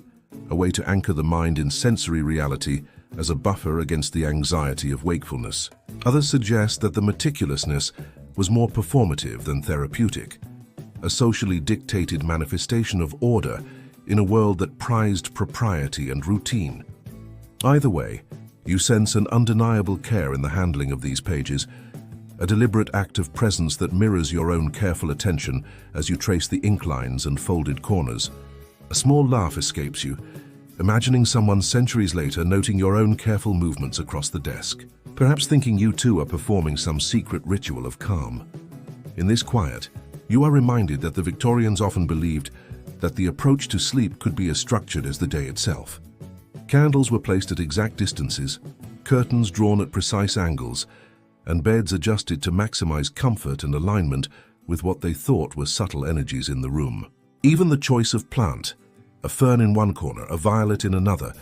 a way to anchor the mind in sensory reality as a buffer against the anxiety of wakefulness. Others suggest that the meticulousness was more performative than therapeutic, a socially dictated manifestation of order in a world that prized propriety and routine. Either way, you sense an undeniable care in the handling of these pages, a deliberate act of presence that mirrors your own careful attention as you trace the ink lines and folded corners. A small laugh escapes you, imagining someone centuries later noting your own careful movements across the desk, perhaps thinking you too are performing some secret ritual of calm. In this quiet, you are reminded that the Victorians often believed that the approach to sleep could be as structured as the day itself. Candles were placed at exact distances, curtains drawn at precise angles, and beds adjusted to maximize comfort and alignment with what they thought were subtle energies in the room. Even the choice of plant, a fern in one corner, a violet in another,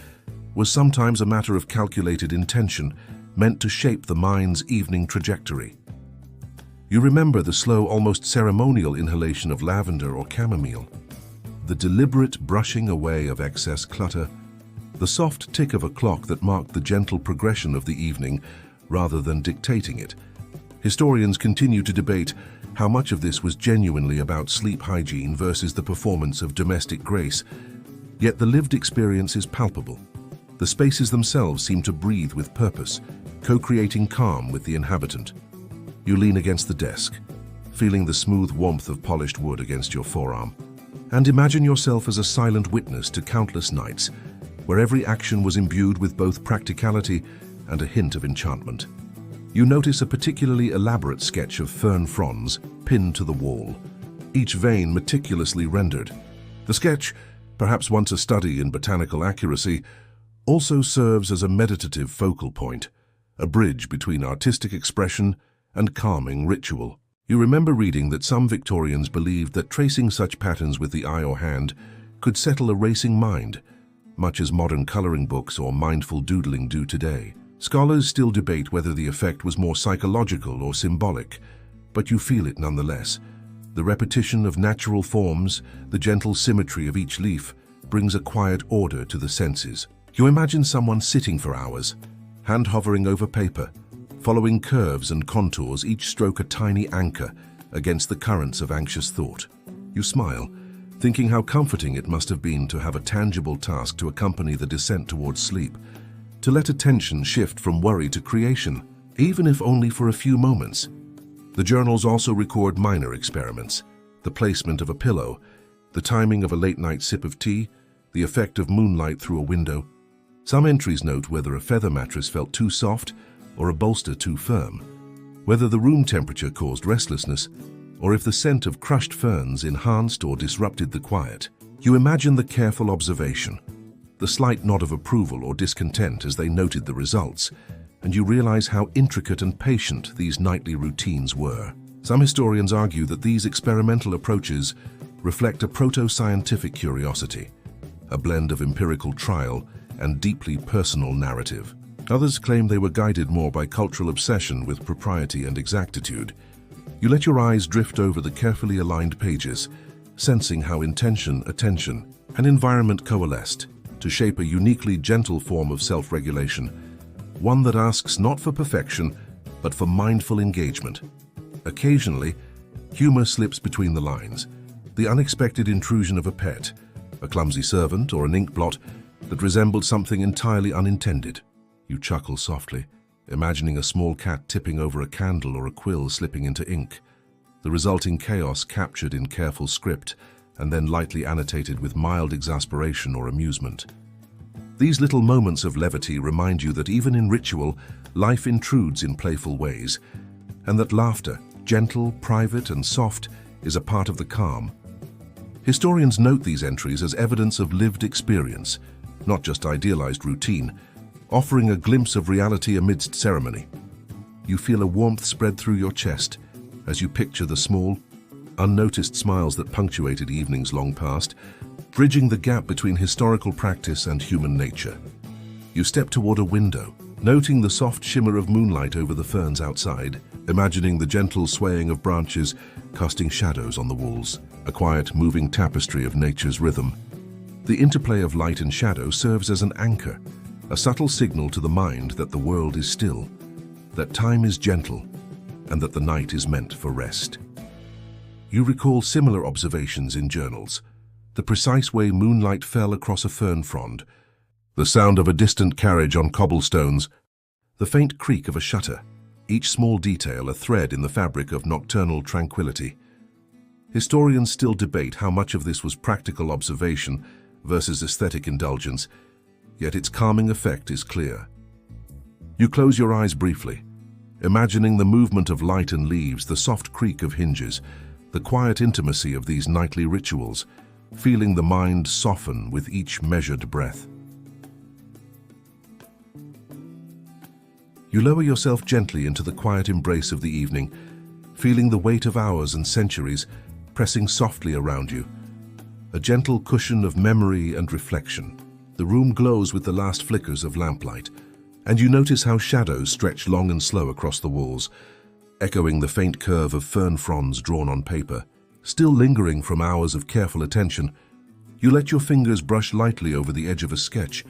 was sometimes a matter of calculated intention meant to shape the mind's evening trajectory. You remember the slow, almost ceremonial inhalation of lavender or chamomile, the deliberate brushing away of excess clutter, the soft tick of a clock that marked the gentle progression of the evening rather than dictating it. Historians continue to debate how much of this was genuinely about sleep hygiene versus the performance of domestic grace, yet the lived experience is palpable. The spaces themselves seem to breathe with purpose, co-creating calm with the inhabitant. You lean against the desk, feeling the smooth warmth of polished wood against your forearm, and imagine yourself as a silent witness to countless nights where every action was imbued with both practicality and a hint of enchantment. You notice a particularly elaborate sketch of fern fronds pinned to the wall, each vein meticulously rendered. The sketch, perhaps once a study in botanical accuracy, also serves as a meditative focal point, a bridge between artistic expression and calming ritual. You remember reading that some Victorians believed that tracing such patterns with the eye or hand could settle a racing mind, much as modern coloring books or mindful doodling do today. Scholars still debate whether the effect was more psychological or symbolic, but you feel it nonetheless. The repetition of natural forms, the gentle symmetry of each leaf, brings a quiet order to the senses. You imagine someone sitting for hours, hand hovering over paper, following curves and contours, each stroke a tiny anchor against the currents of anxious thought. You smile, thinking how comforting it must have been to have a tangible task to accompany the descent towards sleep, to let attention shift from worry to creation, even if only for a few moments. The journals also record minor experiments, the placement of a pillow, the timing of a late-night sip of tea, the effect of moonlight through a window. Some entries note whether a feather mattress felt too soft or a bolster too firm, whether the room temperature caused restlessness, or if the scent of crushed ferns enhanced or disrupted the quiet. You imagine the careful observation, the slight nod of approval or discontent as they noted the results, and you realize how intricate and patient these nightly routines were. Some historians argue that these experimental approaches reflect a proto-scientific curiosity, a blend of empirical trial and deeply personal narrative. Others claim they were guided more by cultural obsession with propriety and exactitude. You let your eyes drift over the carefully aligned pages, sensing how intention, attention, and environment coalesced to shape a uniquely gentle form of self-regulation, one that asks not for perfection, but for mindful engagement. Occasionally, humor slips between the lines, the unexpected intrusion of a pet, a clumsy servant, or an ink blot that resembled something entirely unintended. You chuckle softly, imagining a small cat tipping over a candle or a quill slipping into ink, the resulting chaos captured in careful script and then lightly annotated with mild exasperation or amusement. These little moments of levity remind you that even in ritual, life intrudes in playful ways, and that laughter, gentle, private, and soft, is a part of the calm. Historians note these entries as evidence of lived experience, not just idealized routine, offering a glimpse of reality amidst ceremony. You feel a warmth spread through your chest as you picture the small, unnoticed smiles that punctuated evenings long past, bridging the gap between historical practice and human nature. You step toward a window, noting the soft shimmer of moonlight over the ferns outside, imagining the gentle swaying of branches casting shadows on the walls, a quiet, moving tapestry of nature's rhythm. The interplay of light and shadow serves as an anchor, a subtle signal to the mind that the world is still, that time is gentle, and that the night is meant for rest. You recall similar observations in journals: the precise way moonlight fell across a fern frond, the sound of a distant carriage on cobblestones, the faint creak of a shutter, each small detail a thread in the fabric of nocturnal tranquility. Historians still debate how much of this was practical observation versus aesthetic indulgence, yet its calming effect is clear. You close your eyes briefly, imagining the movement of light and leaves, the soft creak of hinges, the quiet intimacy of these nightly rituals, feeling the mind soften with each measured breath. You lower yourself gently into the quiet embrace of the evening, feeling the weight of hours and centuries pressing softly around you. A gentle cushion of memory and reflection. The room glows with the last flickers of lamplight, and you notice how shadows stretch long and slow across the walls, echoing the faint curve of fern fronds drawn on paper. Still lingering from hours of careful attention, you let your fingers brush lightly over the edge of a sketch,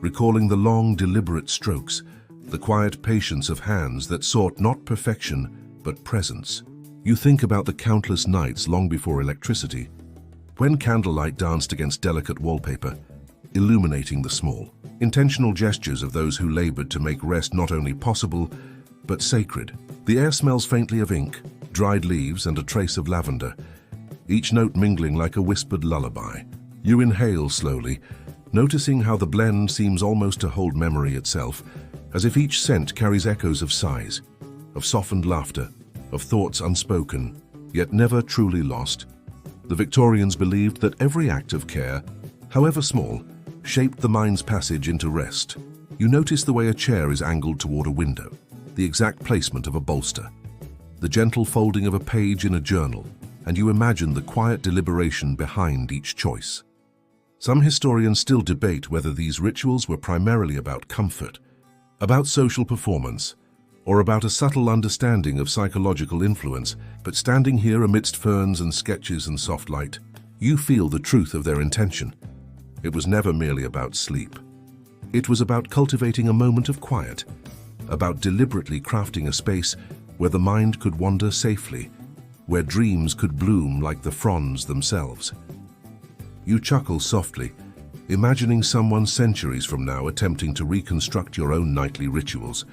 recalling the long, deliberate strokes, the quiet patience of hands that sought not perfection, but presence. You think about the countless nights long before electricity, when candlelight danced against delicate wallpaper, illuminating the small, intentional gestures of those who labored to make rest not only possible, but sacred. The air smells faintly of ink, dried leaves, and a trace of lavender, each note mingling like a whispered lullaby. You inhale slowly, noticing how the blend seems almost to hold memory itself, as if each scent carries echoes of sighs, of softened laughter, of thoughts unspoken, yet never truly lost. The Victorians believed that every act of care, however small, shaped the mind's passage into rest. You notice the way a chair is angled toward a window, the exact placement of a bolster, the gentle folding of a page in a journal, and you imagine the quiet deliberation behind each choice. Some historians still debate whether these rituals were primarily about comfort, about social performance, or about a subtle understanding of psychological influence, but standing here amidst ferns and sketches and soft light, you feel the truth of their intention. It was never merely about sleep. It was about cultivating a moment of quiet, about deliberately crafting a space where the mind could wander safely, where dreams could bloom like the fronds themselves. You chuckle softly, imagining someone centuries from now attempting to reconstruct your own nightly rituals,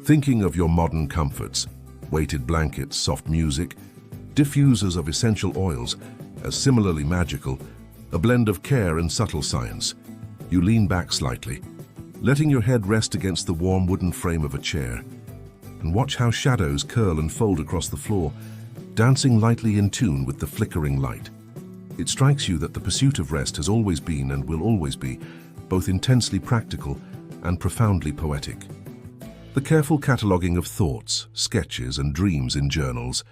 thinking of your modern comforts, weighted blankets, soft music, diffusers of essential oils, as similarly magical, a blend of care and subtle science. You lean back slightly, letting your head rest against the warm wooden frame of a chair, and watch how shadows curl and fold across the floor, dancing lightly in tune with the flickering light. It strikes you that the pursuit of rest has always been and will always be both intensely practical and profoundly poetic. The careful cataloguing of thoughts, sketches, and dreams in journals,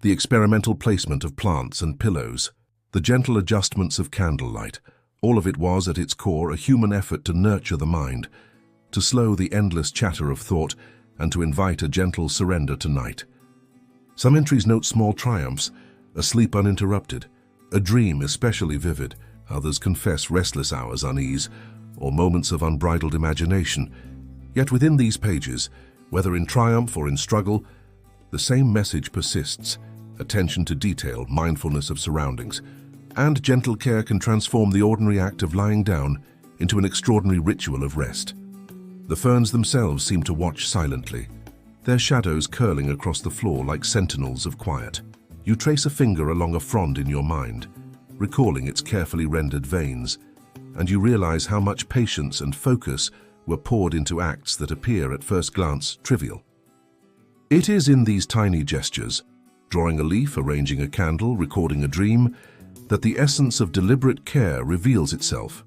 the experimental placement of plants and pillows, the gentle adjustments of candlelight, all of it was at its core a human effort to nurture the mind, to slow the endless chatter of thought, and to invite a gentle surrender to night. Some entries note small triumphs, a sleep uninterrupted, a dream especially vivid. Others confess restless hours, unease, or moments of unbridled imagination. Yet within these pages, whether in triumph or in struggle, the same message persists: attention to detail, mindfulness of surroundings, and gentle care can transform the ordinary act of lying down into an extraordinary ritual of rest. The ferns themselves seem to watch silently, their shadows curling across the floor like sentinels of quiet. You trace a finger along a frond in your mind, recalling its carefully rendered veins, and you realize how much patience and focus were poured into acts that appear at first glance trivial. It is in these tiny gestures, drawing a leaf, arranging a candle, recording a dream, that the essence of deliberate care reveals itself.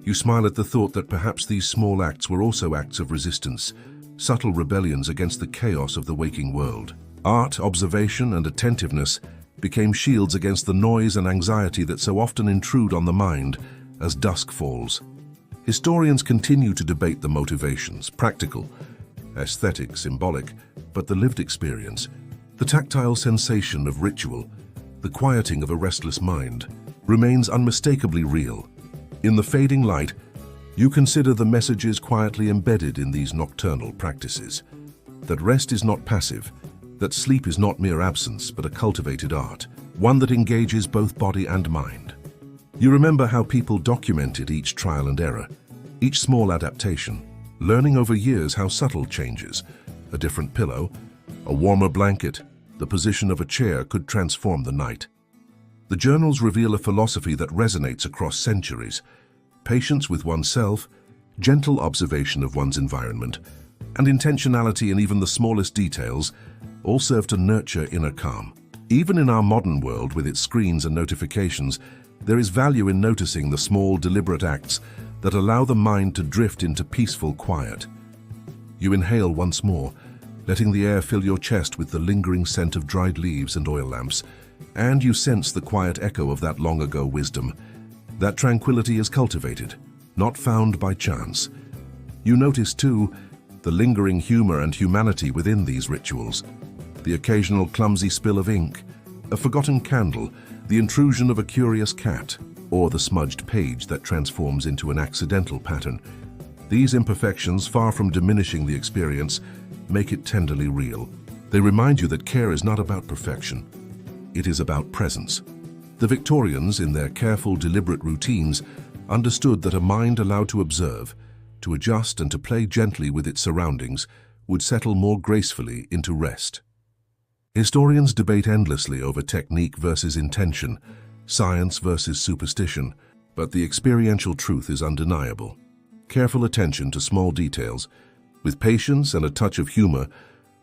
You smile at the thought that perhaps these small acts were also acts of resistance, subtle rebellions against the chaos of the waking world. Art, observation, and attentiveness became shields against the noise and anxiety that so often intrude on the mind as dusk falls. Historians continue to debate the motivations, practical, aesthetic, symbolic, but the lived experience, the tactile sensation of ritual, the quieting of a restless mind, remains unmistakably real. In the fading light, you consider the messages quietly embedded in these nocturnal practices, that rest is not passive, that sleep is not mere absence but a cultivated art, one that engages both body and mind. You remember how people documented each trial and error, each small adaptation, learning over years how subtle changes, a different pillow, a warmer blanket, the position of a chair could transform the night. The journals reveal a philosophy that resonates across centuries: patience with oneself, gentle observation of one's environment, and intentionality in even the smallest details all serve to nurture inner calm. Even in our modern world with its screens and notifications, there is value in noticing the small, deliberate acts that allow the mind to drift into peaceful quiet. You inhale once more, letting the air fill your chest with the lingering scent of dried leaves and oil lamps, and you sense the quiet echo of that long-ago wisdom. That tranquility is cultivated, not found by chance. You notice, too, the lingering humor and humanity within these rituals. The occasional clumsy spill of ink, a forgotten candle, the intrusion of a curious cat, or the smudged page that transforms into an accidental pattern. These imperfections, far from diminishing the experience, make it tenderly real. They remind you that care is not about perfection. It is about presence. The Victorians, in their careful, deliberate routines, understood that a mind allowed to observe, to adjust and to play gently with its surroundings would settle more gracefully into rest. Historians debate endlessly over technique versus intention, science versus superstition, but the experiential truth is undeniable. Careful attention to small details, with patience and a touch of humor,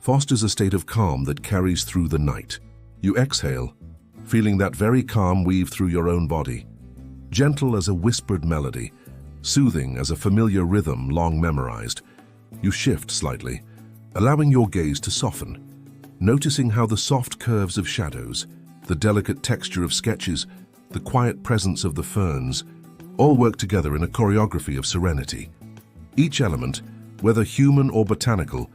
fosters a state of calm that carries through the night. You exhale, feeling that very calm weave through your own body, gentle as a whispered melody, soothing as a familiar rhythm long memorized. You shift slightly, allowing your gaze to soften, noticing how the soft curves of shadows, the delicate texture of sketches, the quiet presence of the ferns, all work together in a choreography of serenity. Each element, whether human or botanical,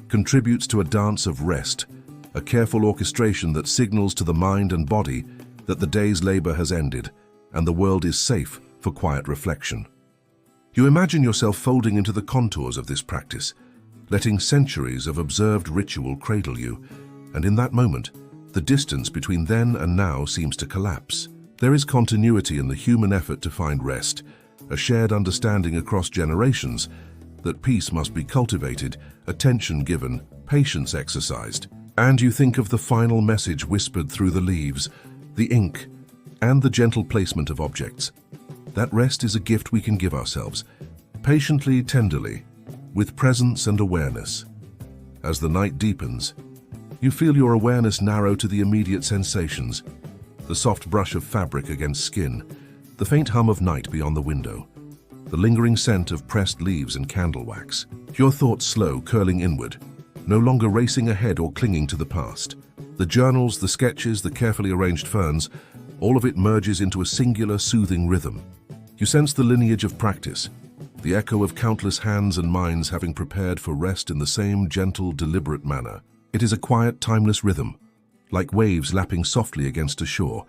contributes to a dance of rest, a careful orchestration that signals to the mind and body that the day's labor has ended and the world is safe for quiet reflection. You imagine yourself folding into the contours of this practice, letting centuries of observed ritual cradle you, and in that moment, the distance between then and now seems to collapse. There is continuity in the human effort to find rest, a shared understanding across generations that peace must be cultivated, attention given, patience exercised. And you think of the final message whispered through the leaves, the ink, and the gentle placement of objects. That rest is a gift we can give ourselves, patiently, tenderly, with presence and awareness. As the night deepens, you feel your awareness narrow to the immediate sensations, the soft brush of fabric against skin, the faint hum of night beyond the window, the lingering scent of pressed leaves and candle wax. Your thoughts slow, curling inward, no longer racing ahead or clinging to the past. The journals, the sketches, the carefully arranged ferns, all of it merges into a singular, soothing rhythm. You sense the lineage of practice, the echo of countless hands and minds having prepared for rest in the same gentle, deliberate manner. It is a quiet, timeless rhythm, like waves lapping softly against a shore,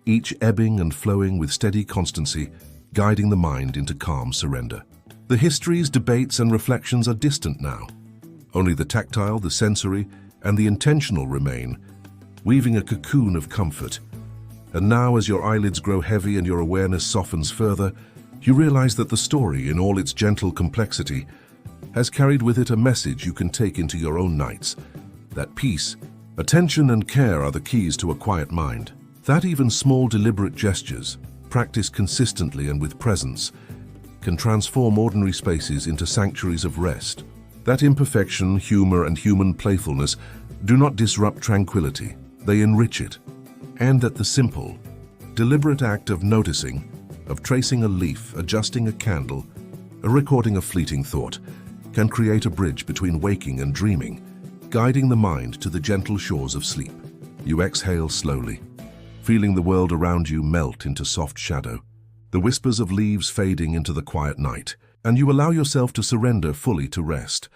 each ebbing and flowing with steady constancy, guiding the mind into calm surrender. The histories, debates, and reflections are distant now. Only the tactile, the sensory, and the intentional remain, weaving a cocoon of comfort. And now, as your eyelids grow heavy and your awareness softens further, you realize that the story, in all its gentle complexity, has carried with it a message you can take into your own nights. That peace, attention, and care are the keys to a quiet mind. That even small, deliberate gestures, practiced consistently and with presence, can transform ordinary spaces into sanctuaries of rest. That imperfection, humor, and human playfulness do not disrupt tranquility, they enrich it. And that the simple, deliberate act of noticing, of tracing a leaf, adjusting a candle, or recording a fleeting thought, can create a bridge between waking and dreaming, guiding the mind to the gentle shores of sleep. You exhale slowly, feeling the world around you melt into soft shadow, the whispers of leaves fading into the quiet night, and you allow yourself to surrender fully to rest.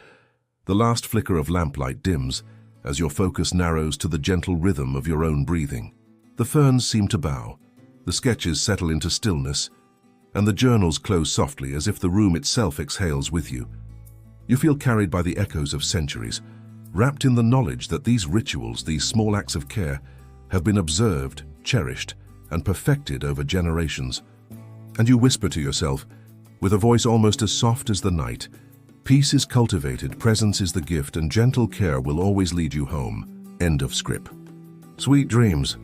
The last flicker of lamplight dims as your focus narrows to the gentle rhythm of your own breathing. The ferns seem to bow, the sketches settle into stillness, and the journals close softly as if the room itself exhales with you. You feel carried by the echoes of centuries, wrapped in the knowledge that these rituals, these small acts of care, have been observed, cherished, and perfected over generations. And you whisper to yourself, with a voice almost as soft as the night, peace is cultivated, presence is the gift, and gentle care will always lead you home. End of script. Sweet dreams.